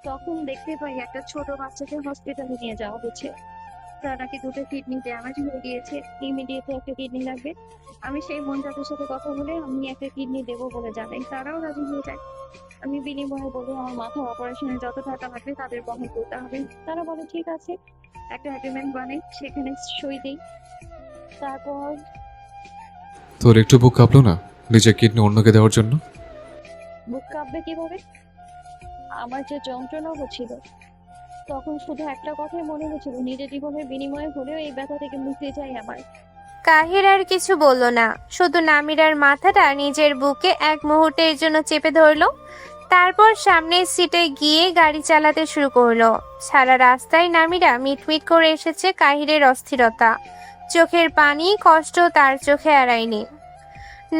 তখন দেখতে পাই একটা ছোট বাচ্চাকে হসপিটালে নিয়ে যাওয়া হচ্ছে, তার নাকি দুটো কিডনি ড্যামেজ হয়ে গিয়েছে, ইমিডিয়েটলি একটা কিডনি লাগবে। আমি সেই মনজাতের সাথে কথা বলে আমি একটা কিডনি দেবো বলে জানাই, তারাও রাজি হয়ে যায়। আমি বিনিময়ে বলি আমার মাথার অপারেশনে যত টাকা লাগবে তাদের বহন করতে হবে। তারা বলে ঠিক আছে, একটা এগ্রিমেন্ট বানাই, সেখানে সই দিই। তারপর তোর একটু বুক কাঁপলো না নিজের কিডনি অন্যকে দেওয়ার জন্য? বুক কাঁপবে কিভাবে? আমার যে যন্ত্রণা হচ্ছিল তখন শুধু একটা কথাই মনে হচ্ছিল, নিজের জীবনের বিনিময়ে হলেও এই ব্যথা থেকে মুক্তি চাই আমার। কাহির আর কিছু বলল না, শুধু নামিরার মাথাটা নিজের বুকে এক মুহূর্তের জন্য চেপে ধরলো। তারপর সামনের সিটে গিয়ে গাড়ি চালাতে শুরু করলো। সারা রাস্তায় নামিরা মিটমিট করে এসেছে কাহিরের অস্থিরতা, চোখের পানি, কষ্ট তার চোখে এড়ায়নি।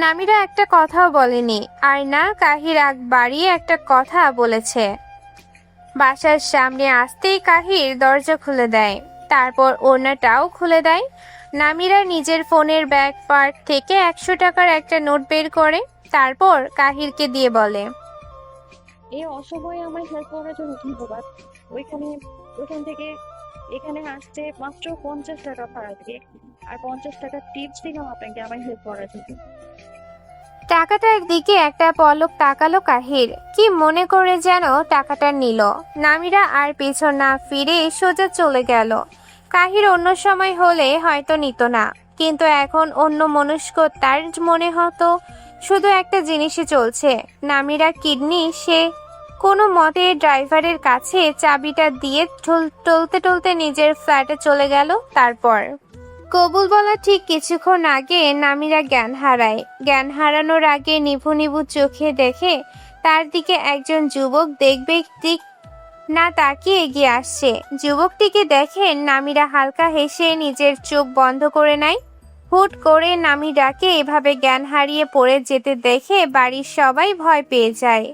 নামিরা একটা কথাও বলেনি, আর না কাহির আগ বাড়িয়ে একটা কথা বলেছে। বাসার সামনে আসতেই কাহির দরজা খুলে দেয়, তারপর ওড়নাটাও খুলে দেয়। নামিরা নিজের ফোনের ব্যাক পার্ট থেকে 100 টাকার একটা নোট বের করে, তারপর কাহিরকে দিয়ে বলে, এই অসময়ে আমার হেল্প করার জন্য ধন্যবাদ। ওইখান থেকে এখানে আসতে মাত্র 50 টাকা ভাড়া দিয়ে আর 50 টাকা টিপস দিলাম আপনাকে আমার হেল্প করার জন্য। টাকাটার দিকে একটা পলক তাকালো কাহির, কি মনে করে যেন টাকাটা নিল। নামিরা আর পেছন না ফিরে সোজা চলে গেল। কাহির অন্য সময় হলে হয়তো নিত না, কিন্তু এখন অন্য মনস্ক তার মনে হতো শুধু একটা জিনিসই চলছে, নামিরা কিডনি। সে কোনো মতে ড্রাইভারের কাছে চাবিটা দিয়ে টলতে টলতে নিজের ফ্ল্যাটে চলে গেল। তারপর কবুল বলা ঠিক কিছুক্ষণ আগে নামিরা জ্ঞান হারায়। জ্ঞান হারানোর আগে নিভু নিভু চোখে দেখে তার দিকে একজন যুবক দেখবে দিক না তাকিয়ে এগিয়ে আসছে। যুবকটিকে দেখে নামিরা হালকা হেসে নিজের চোখ বন্ধ করে নেয়। হুট করে নামিরাকে এভাবে জ্ঞান হারিয়ে পড়ে যেতে দেখে বাড়ির সবাই ভয় পেয়ে যায়।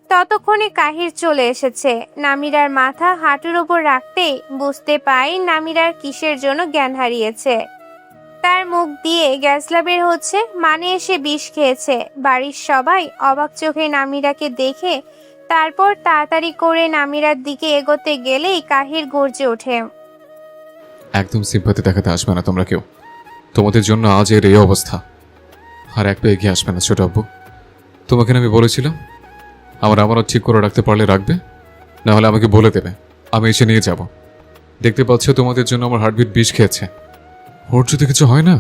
ততক্ষণে কাহির চলে এসেছে। নামিরার মাথা হাঁটুর ওপর রাখতেই বুঝতে পায় নামিরার কিসের জন্য জ্ঞান হারিয়েছে। তার মুখ দিয়ে গ্যাসলা বের হচ্ছে, মানে এসে বিষ খেয়েছে। বাড়ির সবাই অবাক চোখে নামিরাকে দেখে, তারপর তাড়াতাড়ি করে নামিরার দিকে এগোতে গেলেই কাহির গর্জে ওঠে, একদম সিম্পাতি দেখাতে আসবে না তোমরা কেউ, তোমাদের জন্য আজ এর এই অবস্থা। আর এক পা এগিয়ে আসবে না ছোট আব্বু। তোমাকে না আমি বলেছিলাম আমারও ঠিক করে রাখতে পারলে রাখবে, না হলে আমাকে বলে দেবে, আমি এসে নিয়ে যাব। দেখতে পাচ্ছ তোমাদের জন্য আমার হার্টবিট বিষ খেয়েছে। ওর যদি কিছু হয় না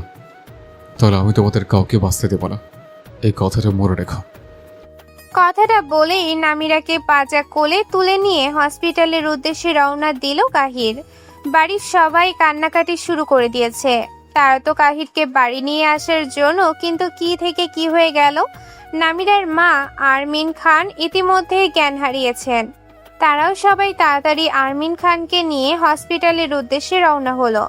তাহলে আমি তোমাদের কাউকে বাঁচতে দেব না, এই কথাটা মনে রেখো। কথাটা বলেই নামিরাকে পাজা কোলে তুলে নিয়ে হসপিটালের উদ্দেশ্যে রওনা দিল কাহির। বাড়ির সবাই কান্নাকাটি শুরু করে দিয়েছে। তারা তো কাহিরকে বাড়ি নিয়ে আসার জন্য, কিন্তু কি থেকে কি হয়ে গেল। নামিরার মা আরমিন খান ইতিমধ্যে জ্ঞান হারিয়েছেন। তারাও সবাই তাড়াতাড়ি আরমিন খানকে নিয়ে হসপিটালের উদ্দেশ্যে রওনা হলো।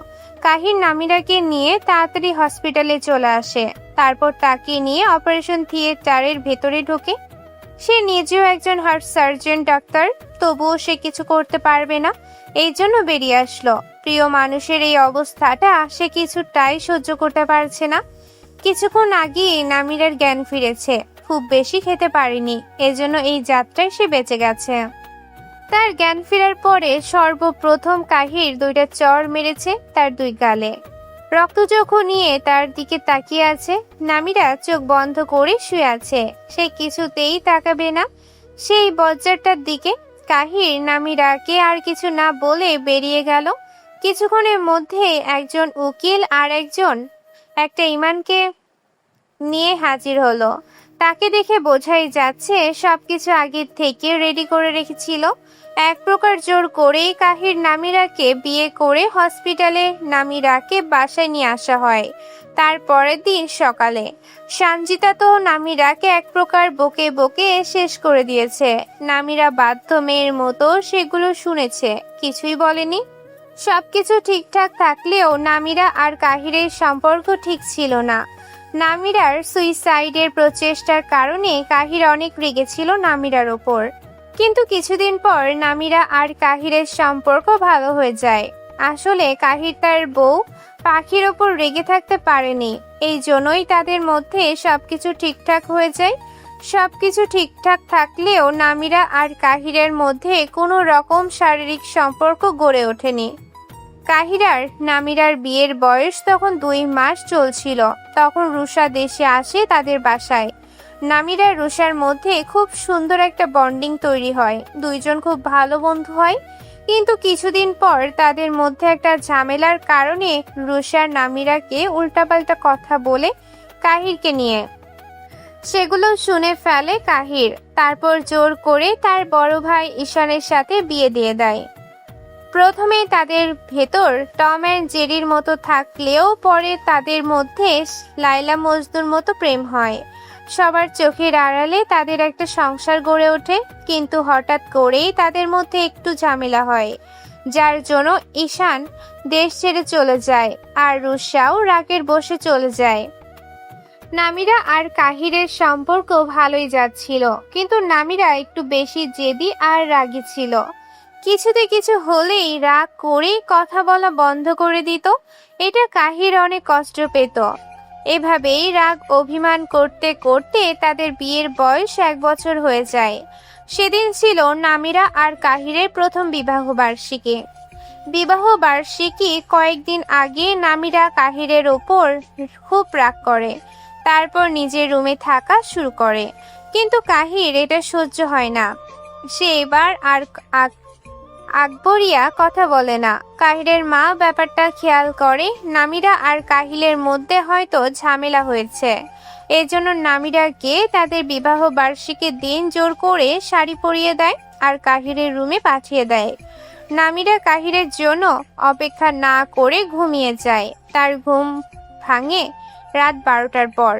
কাহির নামিরাকে নিয়ে তাড়াতাড়ি হসপিটালে চলে আসে। তারপর তাকে নিয়ে অপারেশন থিয়েটারের ভেতরে ঢোকে। সে নিজেও একজন হার্ট সার্জন ডাক্তার, তবুও সে কিছু করতে পারবে না, এই জন্য বেরিয়ে আসলো। প্রিয় মানুষের এই অবস্থাটা সে কিছুটাই সহ্য করতে পারছে না। কিছুক্ষণ আগেই নামিরার জ্ঞান ফিরেছে, খুব বেশি খেতে পারেনি, এজন্য এই যাত্রায় সে বেঁচে গেছে। তার জ্ঞান ফেরার পরে সর্বপ্রথম কাহির 2টা চড় মেরেছে তার 2 গালে। রক্তচক্ষু নিয়ে তার দিকে তাকিয়ে আছে। নামিরা চোখ বন্ধ করে শুয়ে আছে, সে কিছুতেই তাকাবে না সেই বজ্জারটার দিকে। কাহির নামিরাকে আর কিছু না বলে বেরিয়ে গেল। কিছুক্ষণের মধ্যে একজন উকিল আর একটা ইমানকে নিয়ে হাজির হলো। তাকে দেখে বোঝাই যাচ্ছে সবকিছু আগের থেকে রেডি করে রেখেছিল। এক প্রকার জোর করেই কাহির নামিরাকে বিয়ে করে হসপিটালে নামিরাকে বাসায় নিয়ে আসা হয়। তারপরের দিন সকালে সঞ্জিতা তো নামিরাকে এক প্রকার বকে বকে শেষ করে দিয়েছে। নামিরা বাধ্য মেয়ের মতো সেগুলো শুনেছে, কিছুই বলেনি। সবকিছু ঠিকঠাক থাকলেও নামিরা আর কাহিরের সম্পর্ক ঠিক ছিল না। নামিরার সুইসাইডের প্রচেষ্টার কারণে কাহির অনেক রেগেছিল নামিরার ওপর, কিন্তু কিছুদিন পর নামিরা আর কাহিরের সম্পর্ক ভালো হয়ে যায়। আসলে কাহির তার বউ পাখির ওপর রেগে থাকতে পারেনি, এই জন্যই তাদের মধ্যে সবকিছু ঠিকঠাক হয়ে যায়। সবকিছু ঠিকঠাক থাকলেও নামিরা আর কাহিরের মধ্যে কোনো রকম শারীরিক সম্পর্ক গড়ে ওঠেনি। কাহিরার নামিরার বিয়ের বয়স তখন 2 মাস চলছিল। তখন রুষা দেশে আসে তাদের বাসায়। নামিরা রুষার মধ্যে খুব সুন্দর একটা বন্ডিং তৈরি হয়, 2 জন খুব ভালো বন্ধু হয়। কিন্তু কিছুদিন পর তাদের মধ্যে একটা ঝামেলার কারণে রুষা নামিরাকে উল্টাপাল্টা কথা বলে কাহিরকে নিয়ে। সেগুলো শুনে ফেলে কাহির, তারপর জোর করে তার বড় ভাই ঈশানের সাথে বিয়ে দিয়ে দেয়। প্রথমে তাদের ভেতর টম অ্যান্ড জেরির মতো থাকলেও পরে তাদের মধ্যে লাইলা মজনুর মতো প্রেম হয়। সবার চোখের আড়ালে তাদের একটা সংসার গড়ে ওঠে, কিন্তু হঠাৎ করেই তাদের মধ্যে একটু ঝামেলা হয়, যার জন্য ঈশান দেশ ছেড়ে চলে যায় আর রুষাও রাগের বশে চলে যায়। নামিরা আর কাহিরের সম্পর্ক ভালোই যাচ্ছিল, কিন্তু নামিরা একটু বেশি জেদি আর রাগী ছিল। কিছুতে কিছু হলেই রাগ করে কথা বলা বন্ধ করে দিত। এটা কাহির অনেক কষ্ট পেত। এভাবেই রাগ অভিমান করতে করতে তাদের বিয়ের বয়স 1 বছর হয়ে যায়। সেদিন ছিল নামিরা আর কাহিরের প্রথম বিবাহ বার্ষিকী। বিবাহ বার্ষিকী কয়েকদিন আগে নামিরা কাহিরের ওপর খুব রাগ করে, তারপর নিজের রুমে থাকা শুরু করে। কিন্তু কাহির এটা সহ্য হয় না। সে এবার আর আকবরিয়া কথা বলে না। কাহিরের মা ব্যাপারটা খেয়াল করে নামিরা আর কাহিলের মধ্যে হয়তো ঝামেলা হয়েছে। এজন্য নামিরাকে তাদের বিবাহ বার্ষিকীর দিন জোর করে শাড়ি পরিয়ে দেয় আর কাহিরের রুমে পাঠিয়ে দেয়। নামিরা কাহিরের জন্য অপেক্ষা না করে ঘুমিয়ে যায়। তার ঘুম ভাঙে রাত 12টার পর।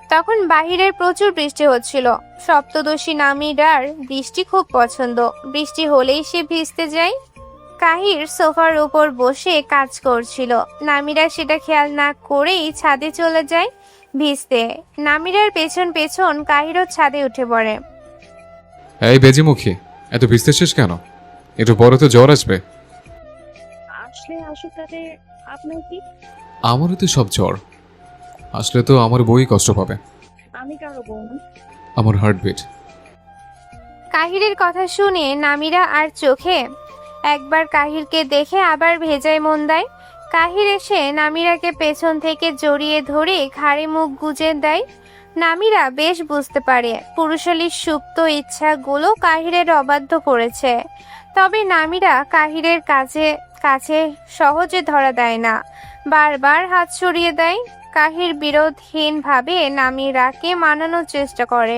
তখন বাহিরের প্রচুর বৃষ্টি হচ্ছিল। সপ্তদশী নামিরার বৃষ্টি খুব পছন্দ। বৃষ্টি হলেই সে ভিজতে যায়। কাহির সোফার উপর বসে কাজ করছিল। নামিরা সেটা খেয়াল না করেই ছাদে চলে যায় ভিজতে। নামিরার পেছন পেছন কাহিরও ছাদে উঠে পড়ে। এই বেজিমুখী, এত ভিজতেছিস কেন? একটু বড় তো জ্বর আসবে। আসলে আসুক তাতে আপনার কি? আমারও তো সব জ্বর আসলে তো আমার বই কষ্ট পাবে। আমি কারো বউ না। আমার হার্টবিট। কাহিরের কথা শুনে নামিরা আর চোখে একবার কাহিরকে দেখে আবার ভেজায় মন দেয়। কাহির এসে নামিরাকে পেছন থেকে জড়িয়ে ধরে ঘাড়ে মুখ গুজে দেয়। নামিরা বেশ বুঝতে পারে পুরুষালীর সুপ্ত ইচ্ছাগুলো কাহিরের অবাধ্য করেছে। তবে নামিরা কাহিরের কাছে সহজে ধরা দেয় না, বারবার হাত সরিয়ে দেয়। কাহির বিরোধহীনভাবে নামিরাকে মানানোর চেষ্টা করে।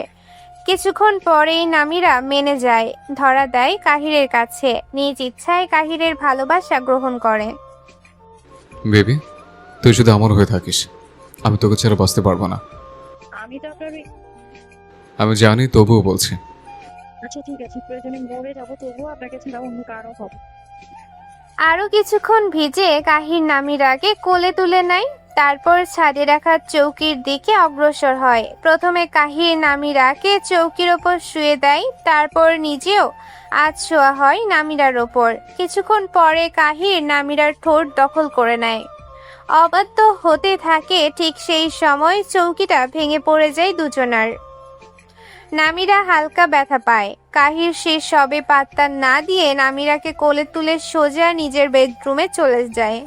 কিছুক্ষণ পরেই নামিরা মেনে যায়, ধরা দেয় কাহিরের কাছে, নিজ ইচ্ছায় কাহিরের ভালোবাসা গ্রহণ করে। বেবি, তুই শুধু আমার হয়ে থাকিস, আমি তোকে ছেড়ে বাঁচতে পারবো না। আমি তো আপনার আমি জানি, তবুও বলছি। আচ্ছা ঠিক আছে, প্রয়োজনে মরে যাবো, তবুও আপনাকে ছাড়া অন্য কারো হবে। আরো কিছুক্ষণ ভিজে কাহির নামিরাকে কোলে তুলে নেয়। তারপর ছাদে রাখা চৌকির দিকে অগ্রসর হয়। প্রথমে কাহির নামিরাকে চৌকির ওপর শুয়ে দেয়, তারপর নিজেও আজ শোয়া হয় নামিরার ওপর। কিছুক্ষণ পরে কাহির নামিরার ঠোঁট দখল করে নেয়। অবাধ্য হতে থাকে। ঠিক সেই সময় চৌকিটা ভেঙে পড়ে যায় দুজনার। নামিরা হালকা ব্যথা পায়। কাহির সে সবে পাত্তা না দিয়ে নামিরাকে কোলে তুলে সোজা নিজের বেডরুমে চলে যায়।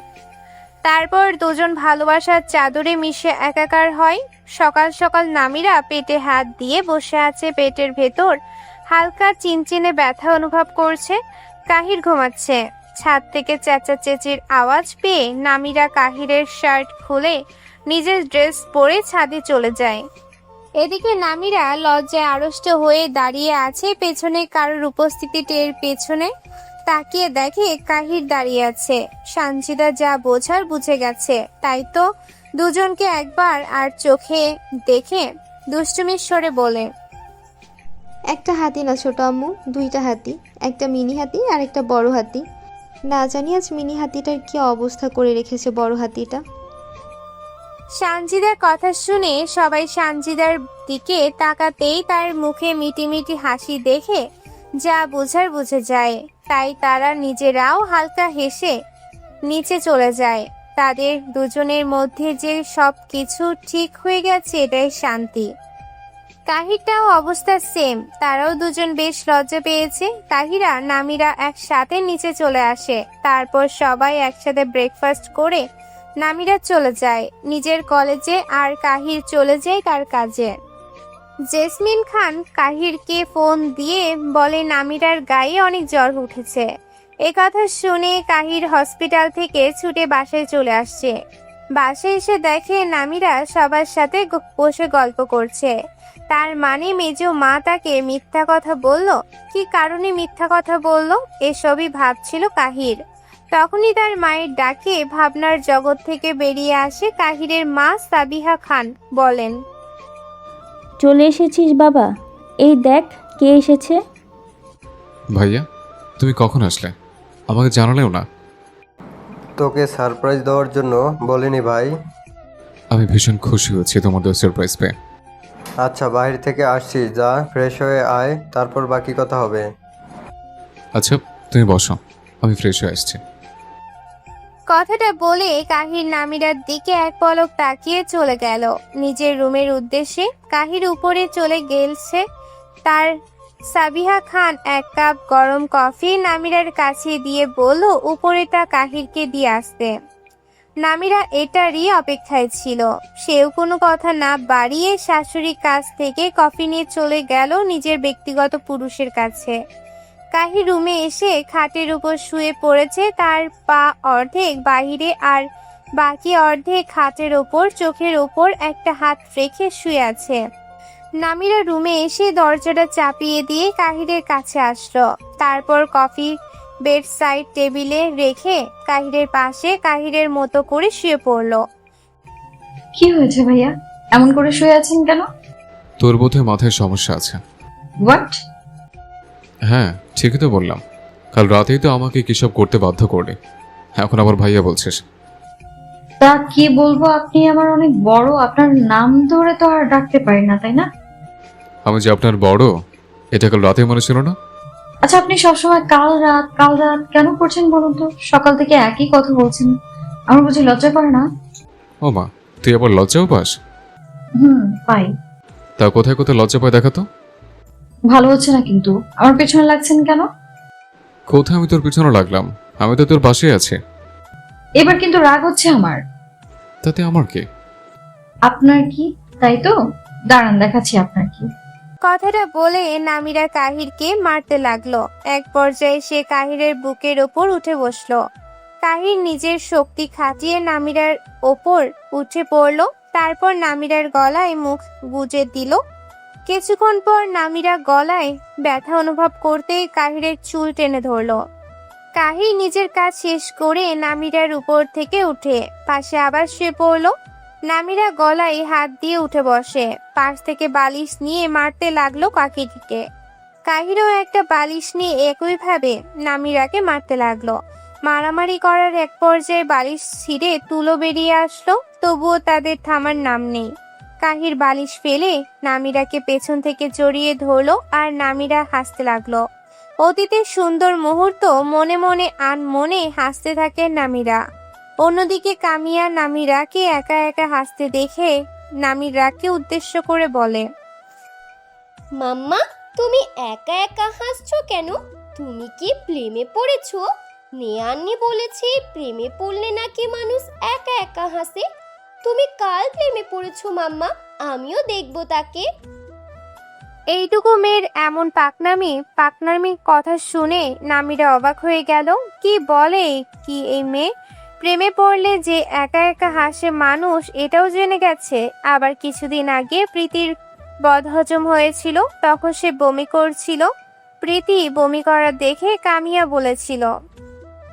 তারপর দুজন ভালোবাসার চাদরে মিশে একাকার হয়। সকাল সকাল নামিরা পেটে হাত দিয়ে বসে আছে। পেটের ভেতর হালকা চিনচিনে ব্যথা অনুভব করছে। কাহির ঘুমাচ্ছে। ছাদ থেকে চেঁচাচেঁচির আওয়াজ পেয়ে নামিরা কাহিরের শার্ট খুলে নিজের ড্রেস পরে ছাদে চলে যায়। এদিকে নামিরা লজ্জায় আড়ষ্ট হয়ে দাঁড়িয়ে আছে। পেছনে কারোর উপস্থিতি টের পেছনে তাকিয়ে দেখে কাহির দাঁড়িয়ে আছে। সানজিদা যা বোঝার বুঝে গেছে, তাই তো দুজনকে একবার আর চোখে দেখে দুষ্টুমির স্বরে বলে, একটা হাতি না ছোট আম্মু, 2টা হাতি, একটা মিনি হাতি আর একটা বড় হাতি। না জানি আজ মিনি হাতিটার কি অবস্থা করে রেখেছে বড় হাতিটা। সানজিদার কথা শুনে সবাই সানজিদার দিকে তাকাতেই তার মুখে মিটিমিটি হাসি দেখে যা বোঝার বুঝে যায়। তাই তারা নিজেরাও হালকা হেসে নিচে চলে যায়। তাদের দুজনের মধ্যে যে সব কিছু ঠিক হয়ে গেছে, এটাই শান্তি। কাহিরটাও অবস্থা সেম। তারাও দুজন বেশ লজ্জা পেয়েছে। কাহিরা নামিরা একসাথে নিচে চলে আসে। তারপর সবাই একসাথে ব্রেকফাস্ট করে নামিরা চলে যায় নিজের কলেজে আর কাহির চলে যায় তার কাজে। জেসমিন খান কাহিরকে ফোন দিয়ে বলে নামিরার গায়ে অনেক জ্বর উঠেছে। এ কথা শুনে কাহির হসপিটাল থেকে ছুটে বাসায় চলে আসছে। বাসায় এসে দেখে নামিরা সবার সাথে বসে গল্প করছে। তার মানে মেজো মা তাকে মিথ্যা কথা বলল। কি কারণে মিথ্যা কথা বলল এসবই ভাবছিল কাহির। তখনই তার মায়ের ডাকে ভাবনার জগৎ থেকে বেরিয়ে আসে কাহিরের মা সাবিহা খান। বলেন, চলে এসেছিস বাবা? এই দেখ কে এসেছে। ভাইয়া, তুমি কখন আসলে? আমাকে জানালেও না। তোকে সারপ্রাইজ দেওয়ার জন্য বলিনি ভাই। আমি ভীষণ খুশি হয়েছি তোমাদের সারপ্রাইজ পেয়ে। আচ্ছা, বাইরে থেকে আসছি, যা ফ্রেশ হয়ে আয়, তারপর বাকি কথা হবে। আচ্ছা, তুমি বসো, আমি ফ্রেশ হয়ে আসছি। কথাটা বলে কাহির নামিরার দিকে এক পলক তাকিয়ে চলে গেল নিজের রুমের উদ্দেশ্যে। কাহির উপরে চলে গেছে তার সাবিহা খান এক কাপ গরম কফি নামিরার কাছে দিয়ে বলল উপরে তা কাহিরকে দিয়ে আসতে। নামিরা এটারই অপেক্ষায় ছিল। সেও কোনো কথা না বাড়িয়ে শাশুড়ির কাছ থেকে কফি নিয়ে চলে গেল নিজের ব্যক্তিগত পুরুষের কাছে। কাহির রুমে এসে খাটের উপর শুয়ে পড়েছে, তার পা অর্ধেক বাহিরে আর বাকি অর্ধেক খাটের ওপর, চোখের ওপর একটা হাত রেখে শুয়ে আছে। নামিরা রুমে এসে দরজাটা চাপিয়ে দিয়ে কাহিরের কাছে আসলো। তারপর কফি বেড সাইড টেবিলে রেখে কাহিরের পাশে কাহিরের মতো করে শুয়ে পড়লো। কি হয়েছে ভাইয়া, এমন করে শুয়ে আছেন কেন? তোর বোধহয় মাথায় সমস্যা আছে। হোয়াট? হ্যাঁ, ঠিকই তো বললাম। কাল রাতেই তো আমাকে কিসব করতে বাধ্য করলে, এখন আবার ভাইয়া বলছিস। তা কি বলবো, আপনি আমার অনেক বড়, আপনার নাম ধরে তো আর ডাকতে পারি না, তাই না? আমি যে আপনার বড় এটা কাল রাতে মনে ছিল না? আচ্ছা, আপনি সবসময় কাল রাত কেন করছেন বলুন তো? সকাল থেকে একই কথা বলছেন, আমার বুঝি লজ্জা করে না? ও মা, তুই আবার লজ্জাও পাস? পাই। তা কোথায় কোথায় লজ্জা পায় দেখাতো। ভালো হচ্ছে না কিন্তু, আমার পেছনে লাগছেন কেন? কোথায় আমি তোর পিছনে লাগলাম? আমি তো তোর পাশেই আছি। এবার কিন্তু রাগ হচ্ছে আমার। তাতে আমার কি? আপনার কি, তাই তো? দাঁড়ান, দেখাচ্ছি আপনার কি। কথাটা বলে নামিরা কাহিরকে মারতে লাগলো। এক পর্যায়ে সে কাহিরের বুকের ওপর উঠে বসলো। কাহির নিজের শক্তি খাটিয়ে নামিরার ওপর উঠে পড়লো। তারপর নামিরার গলায় মুখ গুজে দিল। কিছুক্ষণ পর নামিরা গলায় ব্যথা অনুভব করতেই কাহিরের চুল টেনে ধরলো। কাহির নিজের কাজ শেষ করে নামিরার উপর থেকে উঠে পাশে আবার শুয়ে পড়লো। নামিরা গলায় হাত দিয়ে উঠে বসে, পাশ থেকে বালিশ নিয়ে মারতে লাগলো কাহিরকে। কাহিরও একটা বালিশ নিয়ে একইভাবে নামিরাকে মারতে লাগলো। মারামারি করার এক পর্যায়ে বালিশ ছিঁড়ে তুলো বেরিয়ে আসলো, তবুও তাদের থামার নাম নেই। কাহির বালিশ ফেলে নামিরাকে পেছন থেকে জড়িয়ে ধরলো আর নামিরা হাসতে লাগলো। অতীতের সুন্দর মুহূর্ত মনে মনে আনমনে হাসতে থাকে নামিরা। অন্যদিকে কামিয়া নামিরাকে একা একা হাসতে দেখে নামিরাকে উদ্দেশ্য করে বলে, মাম্মা, তুমি একা একা হাসছো কেন? তুমি কি প্রেমে পড়েছো? নেয়ান্নি বলেছে প্রেমে পড়লে নাকি মানুষ একা একা হাসে। তুমি কাল প্রেমে পড়েছো মাম্মা, আমিও দেখবো তাকে। এইটুকু মেয়ের এমন পাকনামি কথা শুনে নামিরা অবাক হয়ে গেল। কি বলে কি এই মেয়ে? প্রেমে পড়লে যে একা একা হাসে মানুষ, এটাও জেনে গেছে। আবার কিছুদিন আগে প্রীতির বদহজম হয়েছিল, তখন সে বমি করছিল। প্রীতি বমি করা দেখে কামিয়া বলেছিল,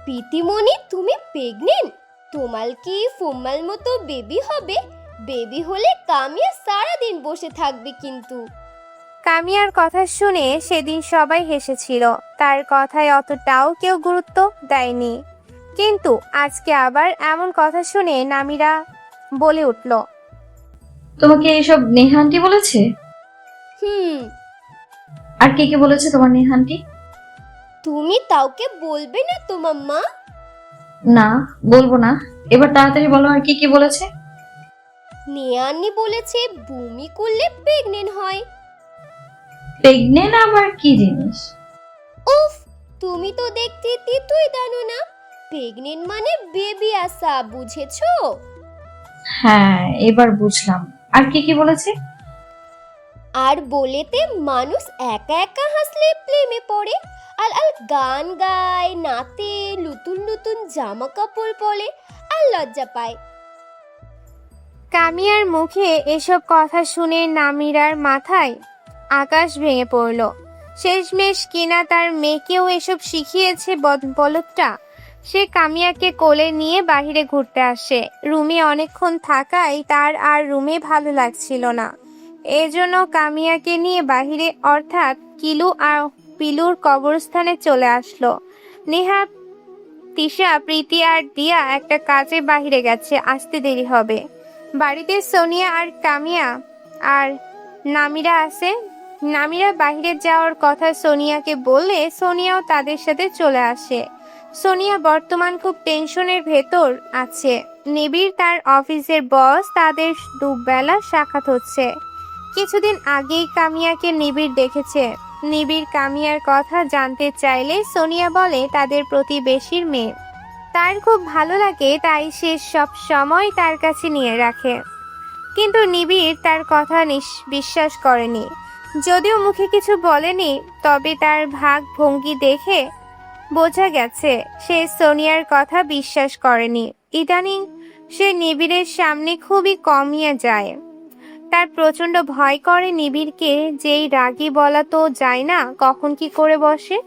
প্রীতিমণি, তুমি প্রেগনেন্ট? তোমার কি ফুম্মাল মতো বেবি হবে? বেবি হলে কামিয়া সারাদিন বসে থাকবে কিন্তু। কামিয়ার কথা শুনে সেদিন সবাই হেসেছিল, তার কথায় অতটাও কেউ গুরুত্ব দেয়নি। কিন্তু আজকে আবার এমন কথা শুনে নামিরা বলে উঠল, তোমাকে এইসব নেহান্টি বলেছে? আর কে কে বলেছে তোমার নেহান্টি? তুমি কাউকে বলবে না তো মাম্মা? না, বলবো না। এবার তাড়াতাড়ি বলো, আর কি কি বলেছে? নেয়ান্নি বলেছে বমি করলে প্রেগনেন্ট হয়। প্রেগনেন্ট আবার কি জিনিস? উফ, তুমি তো দেখতে তুই জানো না। প্রেগনেন্ট মানে বেবি আসা, বুঝেছো? হ্যাঁ, এবার বুঝলাম। আর কি কি বলেছে? আর বলেতে মানুষ একা একা হাসলে প্রেমে পড়ে, আর আর গান গায়, নাচে, নতুন নতুন জামা কাপড় পরে আর লজ্জা পায়। কামিয়ার মুখে এসব কথা শুনে নামিরার মাথায় আকাশ ভেঙে পড়ল। শেষমেশ কিনা তার মেয়েকেও এসব শিখিয়েছে বলদটা। সে কামিয়াকে কোলে নিয়ে বাইরে ঘুরতে আসে। রুমে অনেকক্ষণ থাকায় তার আর রুমে ভালো লাগছিল না। এজন্য কামিয়াকে নিয়ে বাহিরে অর্থাৎ কিলু আর পিলুর কবরস্থানে চলে আসলো। নেহা, তিশা, প্রীতি আর দিয়া একটা কাজে বাহিরে গেছে, আসতে দেরি হবে। বাড়িতে সোনিয়া আর কামিয়া আর নামিরা আছে। নামিরা বাহিরে যাওয়ার কথা সোনিয়াকে বললে সোনিয়াও তাদের সাথে চলে আসে। সোনিয়া বর্তমান খুব টেনশনের ভেতর আছে। নিবিড় তার অফিসের বস, তাদের দুবেলা সাক্ষাৎ হচ্ছে। কিছুদিন আগেই কামিয়াকে নিবিড় দেখেছে। নিবিড় কামিয়ার কথা জানতে চাইলে সোনিয়া বলে তাদের প্রতিবেশীর মেয়ে। তার খুব ভালো লাগে, তাই সে সব সময় তার কাছে নিয়ে রাখে। কিন্তু নিবিড় তার কথা বিশ্বাস করেনি। যদিও মুখে কিছু বলেনি, তবে তার ভাগ ভঙ্গি দেখে বোঝা গেছে সে সোনিয়ার কথা বিশ্বাস করেনি। ইদানিং সে নিবিড়ের সামনে খুবই কমিয়ে যায়। তার প্রচন্ড ভয় করে নিবিড়কে, যেই রাগী বলা তো যায় না কখন কি করে বসে।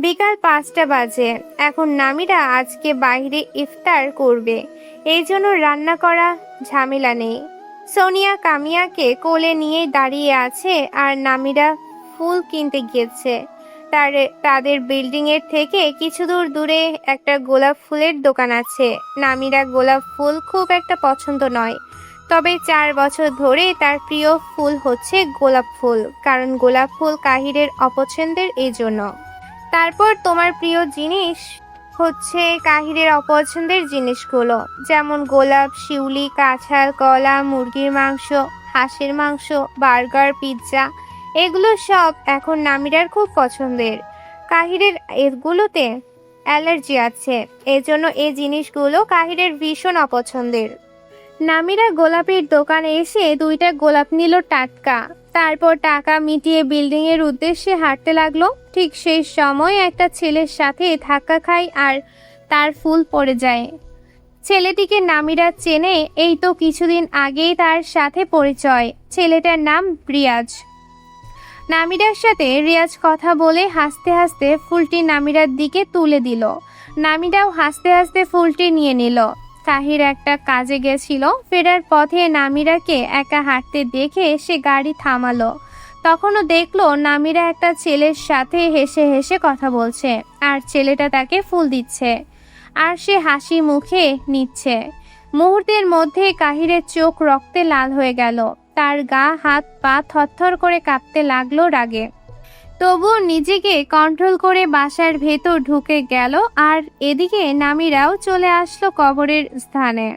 বিকাল 5টা বাজে। এখন নামিরা আজকে বাইরে ইফতার করবে, এই জন্য রান্না করা ঝামেলা নেই। সোনিয়া কামিয়াকে কোলে নিয়ে দাঁড়িয়ে আছে আর নামিরা ফুল কিনতে গিয়েছে। তাদের বিল্ডিং এর থেকে কিছু দূরে একটা গোলাপ ফুলের দোকান আছে। নামিরা গোলাপ ফুল খুব একটা পছন্দ নয়, তবে 4 বছর ধরে তার প্রিয় ফুল হচ্ছে গোলাপ ফুল, কারণ গোলাপ ফুল কাহিরের অপছন্দের, এই জন্য। তারপর তোমার প্রিয় জিনিস হচ্ছে কাহিরের অপছন্দের জিনিসগুলো, যেমন গোলাপ, শিউলি, কাঁঠাল, কলা, মুরগির মাংস, হাঁসের মাংস, বার্গার, পিৎজা, এগুলো সব এখন নামিরার খুব পছন্দের। কাহিরের এগুলোতে অ্যালার্জি আছে, এজন্য এই জিনিসগুলো কাহিরের ভীষণ অপছন্দের। নামিরা গোলাপের দোকানে এসে 2টা গোলাপ নিল টাটকা। তারপর টাকা মিটিয়ে বিল্ডিং এর উদ্দেশ্যে হাঁটতে লাগলো। ঠিক সেই সময় একটা ছেলের সাথে ধাক্কা খায় আর তার ফুল পড়ে যায়। ছেলেটিকে নামিরা চেনে, এই তো কিছুদিন আগেই তার সাথে পরিচয়। ছেলেটার নাম রিয়াজ। নামিরার সাথে রিয়াজ কথা বলে হাসতে হাসতে ফুলটি নামিরার দিকে তুলে দিল। নামিরাও হাসতে হাসতে ফুলটি নিয়ে নিল। তাহির একটা কাজে গেছিল, ফেরার পথে নামিরাকে একা হাঁটতে দেখে সে গাড়ি থামালো। তখনও দেখলো নামিরা একটা ছেলের সাথে হেসে হেসে কথা বলছে, আর ছেলেটা তাকে ফুল দিচ্ছে আর সে হাসি মুখে নিচ্ছে। মুহূর্তের মধ্যে কাহিরের চোখ রক্তে লাল হয়ে গেল। তার গা হাত পা থরথর করে কাঁপতে লাগলো রাগে। তবুও নিজেকে কন্ট্রোল করে বাসার ভেতর ঢুকে গেল। আর এদিকে নামিরাও চলে আসলো কবরের স্থানে।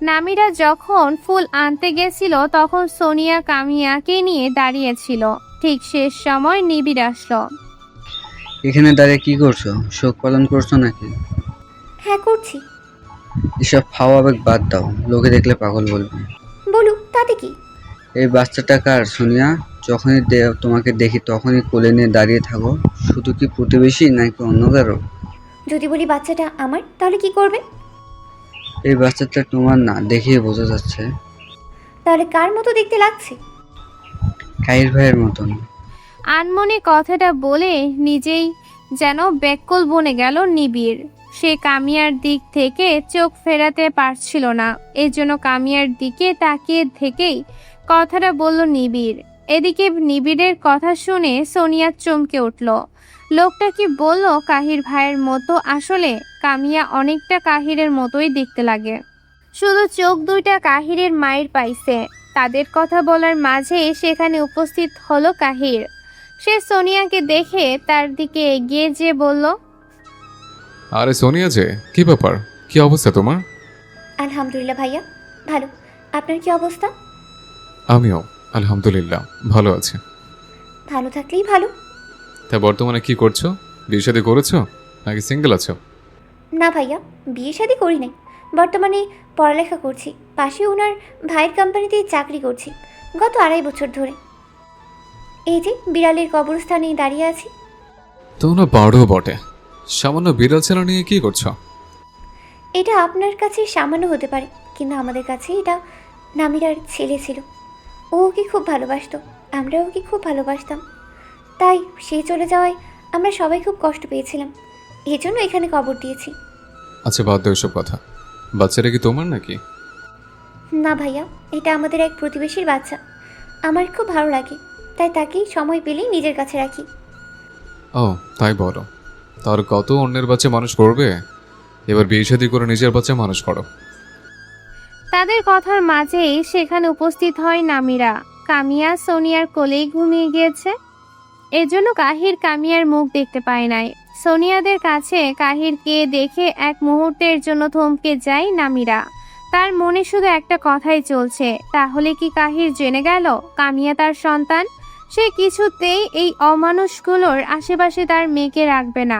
নামিরা যখন ফুল আনতে গেছিল তখন সোনিয়া কামিয়াকে নিয়ে দাঁড়িয়েছিল। ঠিক শেষ সময় নিবিড় আসলো। এখানে দাঁড়িয়ে কি করছো? শোক পালন করছো নাকি? হ্যাঁ করছি। এসব ফাও আবেগ বাদ দাও, লোকে দেখলে পাগল বলবে। বলুক, তাতে কি? এই বাচ্চাটা কার সোনিয়া? যখনই তোমাকে দেখি তখনই কোলে নিয়ে দাঁড়িয়ে থাকো। শুধু কি প্রতিবেশী নাকি অন্য কারো? যদি বলি বাচ্চাটা আমার, তাহলে কি করবেন? এই বাচ্চাটা তোমার না, দেখিয়ে বোঝা যাচ্ছে। তাহলে কার মতো দেখতে লাগছে? কাহির ভাইয়ের মতন। আনমনে কথাটা বলে নিজেই যেন ব্যাকুল বনে গেল নিবিড়। সে কামিয়ার দিক থেকে চোখ ফেরাতে পারছিল না, এজন্য কামিয়ার দিকে তাকিয়ে থেকেই কথাটা বলল নিবিড়। এদিকে নিবিড়ের কথা শুনে সোনিয়া চমকে উঠল। লোকটা কি বলল কাহির ভাইয়ের মতো? আসলে কামিয়া অনেকটা কাহিরের মতোই দেখতে লাগে, শুধু চোখ 2টা কাহিরের মায়ের পাইছে। তাদের কথা বলার মাঝে সেখানে উপস্থিত হলো কাহির। সে সোনিয়াকে দেখে তার দিকে এগিয়ে যেয়ে বলল, আরে সোনিয়া যে, কি ব্যাপার, কি অবস্থা তোমার? আলহামদুলিল্লাহ ভাইয়া, ভালো। আপনার কি অবস্থা? আমিও আলহামদুলিল্লাহ ভালো আছি। ভালো থাকলেই ভালো। তা বর্তমানে কি করছো? বিয়ে শাদী করেছো নাকি সিঙ্গেল আছো? না ভাইয়া, বিয়ে শাদী করি নাই। বর্তমানে পড়ালেখা করছি, পাশে ওনার ভাইয়ের কোম্পানিতে চাকরি করছি গত 2.5 বছর ধরে। এই যে বিড়ালের কবরস্থানে দাঁড়িয়ে আছি। তোমরা বড়ও বটে, সামান্য বিড়াল ছেলে নিয়ে কি করছো? এটা আপনার কাছে সামান্য হতে পারে, কিন্তু আমাদের কাছে এটা নামিরার ছেলে ছিল। ও ওকে খুব ভালোবাসতো, আমরা ওকে খুব ভালোবাসতাম। তাই সে চলে যাওয়ায় আমরা সবাই খুব কষ্ট পেয়েছিলাম। এজন্য এখানে কবর দিয়েছি। আচ্ছা বাদ দাও এসব কথা। বাচ্চাটা কি তোমার নাকি? না ভাইয়া, এটা আমাদের এক প্রতিবেশীর বাচ্চা। আমার খুব ভালো লাগে, তাই তাকেই সময় পেলেই নিজের কাছে রাখি। ও তাই বলো। তার কত অন্যের বাচ্চা মানুষ করবে, এবার বিয়ে শাদী করে নিজের বাচ্চা মানুষ করো। তাদের কথার মাঝেই সেখানে উপস্থিত হয় নামিরা। কামিয়া সোনিয়ার কোলেই ঘুমিয়ে গিয়েছে। এজন্য কাহির কামিয়ার মুখ দেখতে পায় নাই। সোনিয়াদের কাছে কাহিরকে দেখে এক মুহূর্তের জন্য থমকে যায় নামিরা। তার মনে শুধু একটা কথাই চলছে, তাহলে কি কাহির জেনে গেল কামিয়া তার সন্তান? সে কিছুতেই এই অমানুষগুলোর আশেপাশে তার মেয়েকে রাখবে না।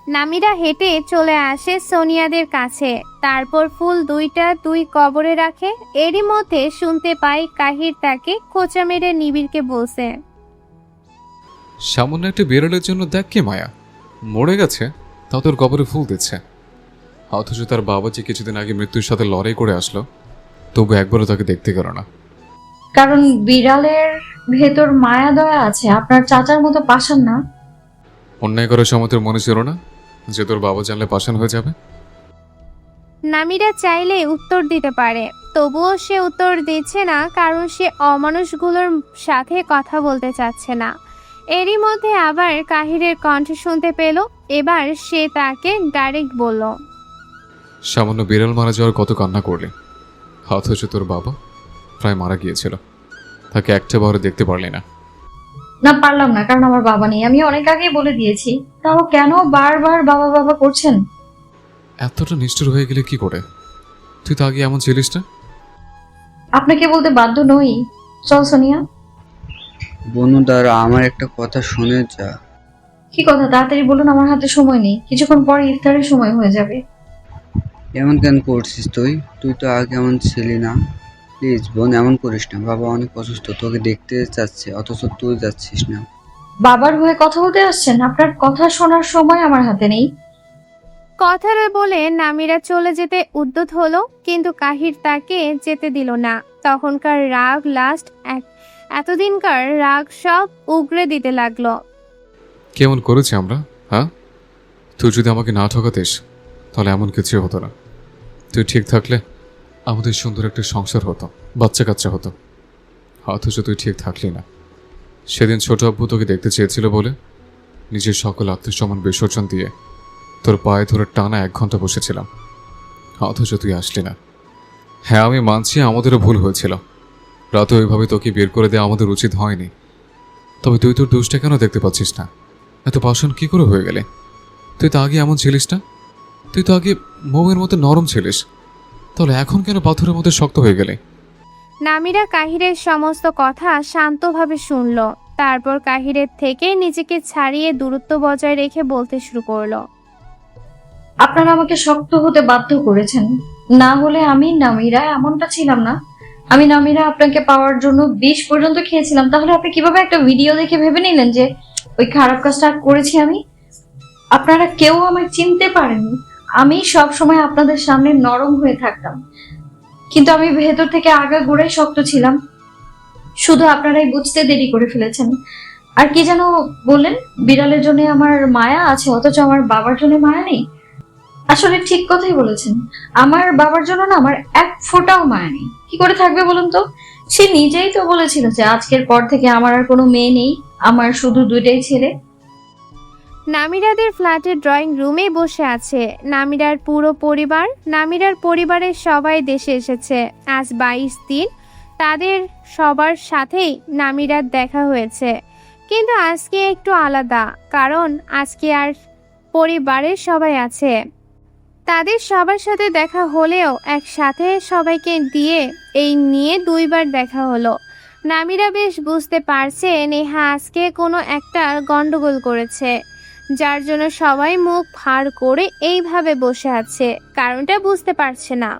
নামিরা হেঁটে চলে আসে সোনিয়াদের কাছে, তারপর ফুল দুই কবরে রাখে। এরই মধ্যে শুনতে পাই কাহির তাকে খোঁচা মেরে নিবিড়কে বলছে, সামান্য একটা বিড়ালের জন্য দেখ কি মায়া, মরে গেছে তাও তোর কবরে ফুল দিচ্ছে। অথচ তার বাবা যে কিছুদিন আগে মৃত্যুর সাথে লড়াই করে আসলো, তবু একবারও তাকে দেখতে গেল না। কারণ বিড়ালের ভেতর মায়া দয়া আছে, আপনার চাচার মতো পাষাণ না। অন্যায় করার সময় তোর মনে ছিল না যে তোর বাবা জানলে পাষাণ হয়ে যাবে? নামিরা চাইলে উত্তর দিতে পারে, তবুও সে উত্তর দিচ্ছে না, কারণ সে অমানুষগুলোর সাথে কথা বলতে চাচ্ছে না। এরই মধ্যে আবার কাহিরের কণ্ঠ শুনতে পেল। এবার সে তাকে ডাইরেক্ট বলল, সামান্য বিড়াল মারা যাওয়ার কত কান্না করলি, অথচ তোর বাবা প্রায় মারা গিয়েছিল, তাকে একটা বারে দেখতে পারলি না। না, পারলাম না, কারণ আমার বাবা নেই। আমি অনেক আগেই বলে দিয়েছি, তাও কেন বারবার বাবা বাবা করছেন? এতটা নিষ্ঠুর হয়ে গেলে কি করে? তুই তো আগে এমন ছিলিস না। আপনাকে বলতে বাধ্য নই। চল সোনিয়া। বনু দাঁড়া, আমার একটা কথা শুনে যা। কি কথা? তাড়াতাড়ি বলুন, আমার হাতে সময় নেই, কিছুক্ষণ পর ইফতারের সময় হয়ে যাবে। এমন কেন করছিস তুই? তুই তো আগে এমন ছিলি না। প্লিজ বোন, এমন করিস না। বাবা অনেক অসুস্থ, তোকে দেখতে চাচ্ছে, অথচ তুই যাচ্ছিস না। বাবার হয়ে কথা বলতে আসছেন? আপনার কথা শোনার সময় আমার হাতে নেই। কথাটা বলে নামিরা চলে যেতে উদ্যত হলো, কিন্তু কাহির তাকে যেতে দিল না। তখনকার রাগ এতদিনকার রাগ সব উগরে দিতে লাগলো। কেমন করেছি আমরা, হ্যাঁ? তুই যদি আমাকে না ঠকাতিস তাহলে এমন কিছু হতো না। তুই ঠিক থাকলে আমাদের সুন্দর একটা সংসার হতো, বাচ্চা কাচ্চা হতো। অথচ তুই ঠিক থাকলি না। সেদিন ছোট আব্বু তোকে দেখতে চেয়েছিল বলে নিজের সকল আত্মসম্মান বিসর্জন দিয়ে তোর পায়ে ধরে টানা 1 ঘন্টা বসেছিলাম, অথচ তুই আসলি না। হ্যাঁ আমি মানছি আমাদেরও ভুল হয়েছিল, রাতে ওইভাবে তোকে বের করে দেওয়া আমাদের উচিত হয়নি। তবে তুই তোর দোষটা কেন দেখতে পাচ্ছিস না? এত পাষাণ কি করে হয়ে গেলে? তুই তো আগে এমন ছিলিস না। তুই তো আগে মোমের মতো নরম ছিলিস, তাহলে এখন কেন পাথরের মতো শক্ত হয়ে গেলে? নামিরা কাহিরের সমস্ত কথা শান্তভাবে শুনল, তারপর কাহিরের থেকে নিজেকে ছাড়িয়ে দূরত্ব বজায় রেখে বলতে শুরু করলো, আপনারা আমাকে শক্ত হতে বাধ্য করেছেন, না হলে আমি নামিরা এমনটা ছিলাম না। আমি নামিরা আপনাকে পাওয়ার জন্য বিষ পর্যন্ত খেয়েছিলাম। তাহলে আপনি কিভাবে একটা ভিডিও দেখে ভেবে নিলেন যে ওই খারাপ কাজটা করেছি আমি? আপনারা কেউ আমায় চিনতে পারেননি। আমি সব সময় আপনাদের সামনে নরম হয়ে থাকতাম, কিন্তু আমি ভেতর থেকে আগাগোড়াই শক্ত ছিলাম। শুধু আপনারাই বুঝতে দেরি করে ফেলেছেন। আর কি যেন বললেন, বিড়ালের জন্য আমার মায়া আছে, অথচ আমার বাবার জন্য মায়া নেই। আসলে ঠিক কথাই বলেছেন, আমার বাবার জন্য না আমার এক ফোঁটাও মায়া নেই। কি করে থাকবে বলুন তো? সে নিজেই তো বলেছিল যে আজকের পর থেকে আমার আর কোনো মেয়ে নেই, আমার শুধু 2টাই ছেলে। নামিরাদের ফ্ল্যাটের ড্রয়িং রুমে বসে আছে নামিরার পুরো পরিবার। নামিরার পরিবারের সবাই দেশে এসেছে। আজ 22 দিন তাদের সবার সাথেই নামিরার দেখা হয়েছে, কিন্তু আজকে একটু আলাদা, কারণ আজকে আর পরিবারের সবাই আছে। তাদের সবার সাথে দেখা হলেও একসাথে সবাইকে দিয়ে এই নিয়ে 2 বার দেখা হলো। নামিরা বেশ বুঝতে পারছে নেহা আজকে কোনো একটা গন্ডগোল করেছে, যার জন্য সবাই মুখ ভার করে এইভাবে বসে আছে। কারণটা বুঝতে পারছে না।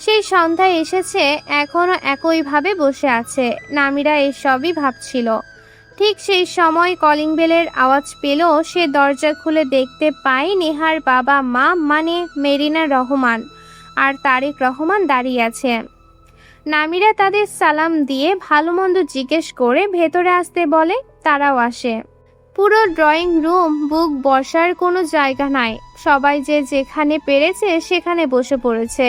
সেই সন্ধ্যায় এসেছে, এখনো একইভাবে বসে আছে। নামিরা এসবই ভাবছিল। ঠিক সেই সময় কলিং বেলের আওয়াজ পেল। সে দরজা খুলে দেখতে পায় নেহার বাবা মা মানে মেরিনা রহমান আর তারেক রহমান দাঁড়িয়ে আছে। নামিরা তাদের সালাম দিয়ে ভালো মন্দ জিজ্ঞেস করে ভেতরে আসতে বলে, তারাও আসে। পুরো ড্রয়িং রুম বুক, বসার কোনো জায়গা নাই। সবাই যে যেখানে পেরেছে সেখানে বসে পড়েছে।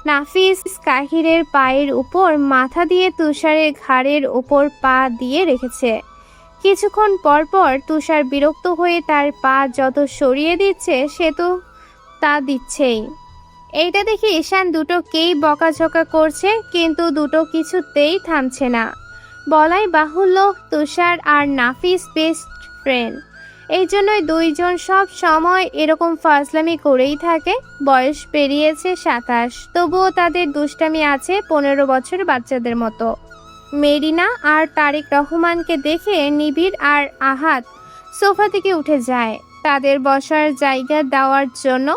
নাফিস কাহিরের পায়ের উপর মাথা দিয়ে তুষারের ঘাড়ের উপর পা দিয়ে রেখেছে। কিছুক্ষণ পর পর তুষার বিরক্ত হয়ে তার পা যত সরিয়ে দিচ্ছে সে তো তা দিচ্ছেই। এইটা দেখে ঈশান দুটোকেই বকাঝকা করছে, কিন্তু দুটো কিছুতেই থামছে না। বলাই বাহুল্য তুষার আর নাফিস বেস্ট ফ্রেন্ড, এই জন্যই দুইজন সব সময় এরকম ফাজলামি করেই থাকে। বয়স পেরিয়েছে 27, তবুও তাদের দুষ্টামি আছে 15 বছর বাচ্চাদের মতো। মেরিনা আর তারেক রহমানকে দেখে নিবিড় আর আহাত সোফা থেকে উঠে যায় তাদের বসার জায়গা দেওয়ার জন্য।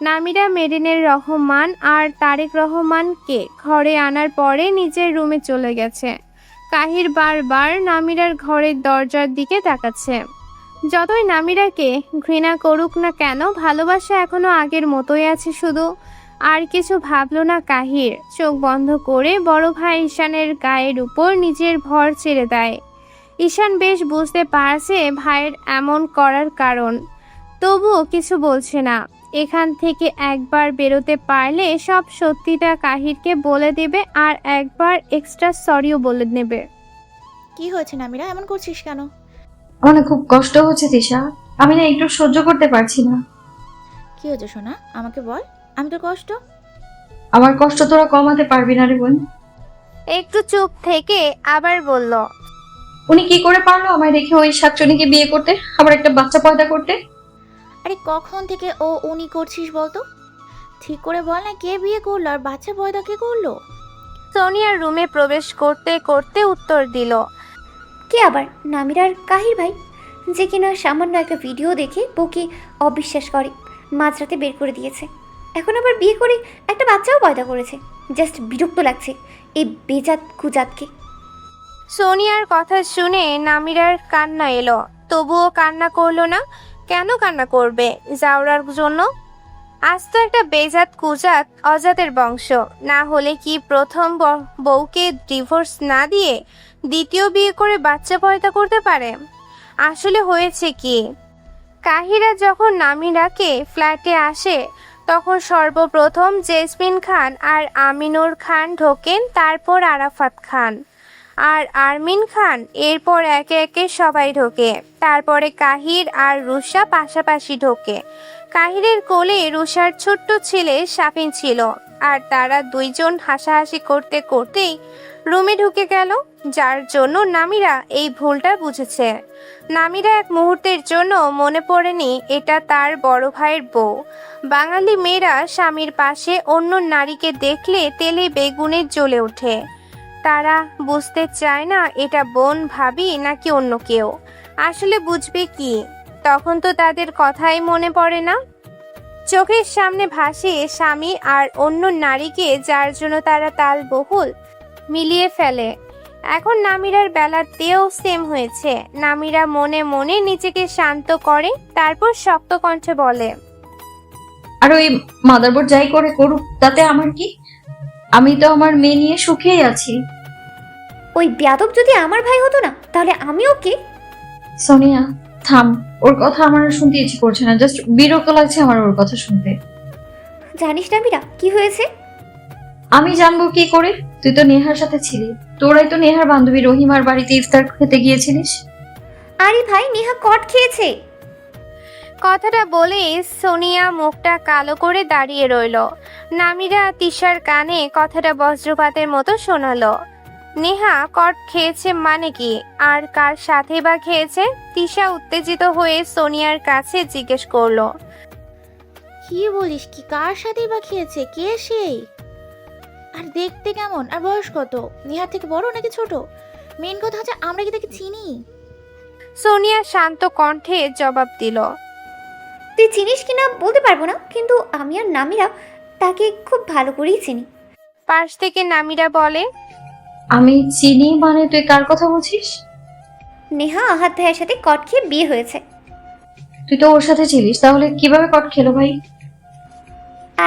নামিরা মেরিনের রহমান আর তারেক রহমানকে ঘরে আনার পরে নিজের রুমে চলে গেছে। কাহির বারবার নামিরার ঘরের দরজার দিকে তাকাচ্ছে। যতই নামিরাকে ঘৃণা করুক না কেন, ভালোবাসা এখনো আগের মতোই আছে শুধু। আর কিছু ভাবলো না কাহির। চোখ বন্ধ করে বড় ভাই ঈশানের গায়ের উপর নিজের ভর ছেড়ে দেয়। ঈশান বেশ বুঝতে পারছে ভাইয়ের এমন করার কারণ, তবুও কিছু বলছে না। এখান থেকে একবার বেরোতে পারলে সব সত্যিটা কাহিরকে বলে দেবে আর একবার এক্সট্রা সরিও বলে নেবে। কি হয়েছে নামিরা, এমন করছিস কেন? আমার না খুব কষ্ট হচ্ছে তিশা, আমি না একটু সহ্য করতে পারছি না। কি হয়েছে সোনা, আমাকে বল, আমি তোর কষ্ট। আমার কষ্ট তোরা কমাতে পারবি না রে বোন। একটু চুপ থেকে আবার বলল, উনি কি করে পারলো আমায় রেখে ওই শাকচুনিকে বিয়ে করতে, আবার একটা বাচ্চা পয়দা করতে? আরে কখন থেকে ও উনি করছিস বলতো? ঠিক করে বল না, কে বিয়ে করলো আর বাচ্চা পয়দা কে করলো? সোনিয়ার রুমে প্রবেশ করতে করতে উত্তর দিল, কে আবার? নামিরার কাহির ভাই, যে কিনা সামান্য একটা ভিডিও দেখে বউকে অবিশ্বাস করে মাঝরাতে বের করে দিয়েছে। এখন আবার বিয়ে করে একটা বাচ্চাও পয়দা করেছে। জাস্ট বিরক্ত লাগছে এই বেজাত কুজাতকে। সোনিয়ার কথা শুনে নামিরার কান্না এলো, তবুও কান্না করলো না। কেন কান্না করবে জাউরার জন্য? আজ তো একটা বেজাত কুজাত অজাতের বংশ। না হলে কি প্রথম বউকে ডিভোর্স না দিয়ে দ্বিতীয় বিয়ে করে বাচ্চা পয়দা করতে পারে? আসলে হয়েছে কি, কাহিরা যখন নামিরাকে ফ্ল্যাটে আসে তখন সর্বপ্রথম জেসমিন খান আর আমিনুর খান ঢোকেন, তারপর আরাফাত খান আর আরমিন খান, এরপর একে একে সবাই ঢোকে। তারপরে কাহির আর রুষা পাশাপাশি ঢোকে। কাহিরের কোলে রুষার ছোট্ট ছেলে শাফিন ছিল, আর তারা দুইজন হাসাহাসি করতে করতেই রুমে ঢুকে গেল, যার জন্য নামিরা এই ভুলটা বুঝেছে। নামিরা এক মুহূর্তের জন্য মনে পড়েনি এটা তার বড় ভাইয়ের বউ। বাঙালি মেয়েরা স্বামীর পাশে অন্য নারীকে দেখলে তেলে বেগুনে জ্বলে ওঠে। তারা বুঝতে চায় না এটা বোন, ভাবি নাকি অন্য কেউ। আসলে বুঝবে কি, তখন তো তাদের কথাই মনে পড়ে না। চোখের সামনে ভাসে স্বামী আর অন্য নারীকে, যার জন্য তারা তালবহুল মিলিয়ে ফেলে। এখন নামিরার বেলাতেও সেম হয়েছে। নামিরা মনে মনে নিজেকে শান্ত করে, তারপর শক্ত কণ্ঠে বলে, আর ওই মাদারবোর্ড যাই করে করুক তাতে আমার কি? আমি তো আমার মেয়ে নিয়ে সুখেই আছি। ওই বেয়াদব যদি আমার ভাই হতো না তাহলে আমি ওকে। সোনিয়া থাম, ওর কথা আমার আর শুনতে ইচ্ছে করছে না। জাস্ট বিরক্ত লাগছে আমার ওর কথা শুনতে। জানিস না মীরা কি হয়েছে? আমি জানবো কি করে? তুই তো নেহার সাথে ছিলি, তোরাই তো নেহার বান্ধবী রহিমার বাড়িতে ইফতার খেতে গিয়েছিলিস। আরে ভাই, নেহা কট খেয়েছে। কথাটা বলে সোনিয়া মুখটা কালো করে দাঁড়িয়ে রইল। নামিরা তিশার কানে কথাটা বজ্রপাতের মতো শোনালো। নেহা কট খেয়েছে মানে কি, আর কার সাথে বা খেয়েছে? তিশা উত্তেজিত হয়ে সোনিয়ার কাছে জিজ্ঞেস করলো, কি বলিস, কি কার সাথে বা খেয়েছে? কে সেই? আর দেখতে কেমন, আর বয়স কত? নেহার থেকে বড় নাকি ছোট? মেন কথা হচ্ছে আমরা কি তাকে চিনি? সোনিয়া শান্ত কণ্ঠে জবাব দিল, তুই চিনিস কিনা বলতে পারবো না, কিন্তু আমি আর নামিরা তাকে খুব ভালো করেই চিনি। পাশ থেকে নামিরা বলে, আমি চিনি মানে তুই কার কথা বলছিস? নেহা আহাত ভাইয়ের সাথে কট খেয়ে বিয়ে হয়েছে। তুই তো ওর সাথে ছিলিস, তাহলে কিভাবে কট খেলো ভাই?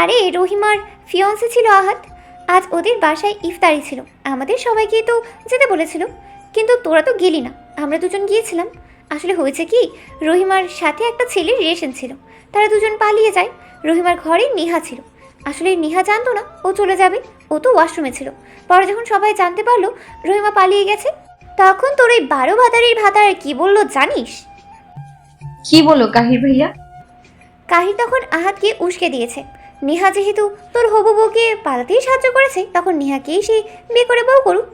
আরে রহিমার ফিয়ন্সে ছিল আহাত, আজ ওদের বাসায় ইফতারি ছিল, আমাদের সবাইকে তো যেতে বলেছিল, কিন্তু তোরা তো গেলি না, আমরা দুজন গিয়েছিলাম। আসলে হয়েছে কি, রহিমার সাথে একটা ছেলের রিলেশন ছিল, তারা দুজন পালিয়ে যায়। রহিমার ঘরে নেহা ছিল। আসলে নেহা জানতো না ও চলে যাবে, ও তো ওয়াশরুমে ছিল। পরে যখন সবাই জানতে পারলো রহিমা পালিয়ে গেছে, তখন তোর ওই 12 ভাতারের ভাতার কি বললো জানিস? কি বলো কাহির ভাইয়া? কাহির তখন আহাতকে উস্কে দিয়েছে। নেহা যেহেতু তোর হবু বউকে পালাতেই সাহায্য করেছে, তখন নেহাকেই সে বিয়ে করে বউ করুক।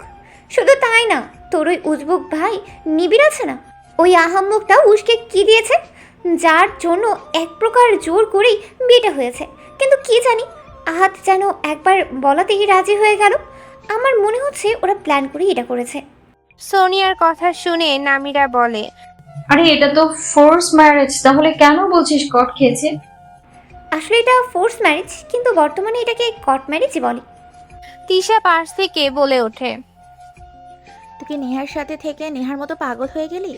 শুধু তাই না, তোর ওই উজবুক ভাই নিবিড় আছে না, ওই আহাম্মকটা উস্কে কি দিয়েছে, যার জন্য এক প্রকার জোর করেই বিয়েটা হয়েছে। কিন্তু কি জানি, আহাত যেন একবার বলাতেই রাজি হয়ে গেল। আমার মনে হচ্ছে ওরা প্ল্যান করে এটা করেছে। সোনিয়ার কথা শুনে নামিরা বলে, আরে এটা তো ফোর্স ম্যারেজ, তাহলে কেন বলছিস কট খেয়েছে? আসলে এটা ফোর্স ম্যারেজ, কিন্তু বর্তমানে এটাকে কট ম্যারেজই বলে। তিশা পাশ থেকে বলে ওঠে, তুই কি নেহার সাথে থেকে নেহার মতো পাগল হয়ে গেলি?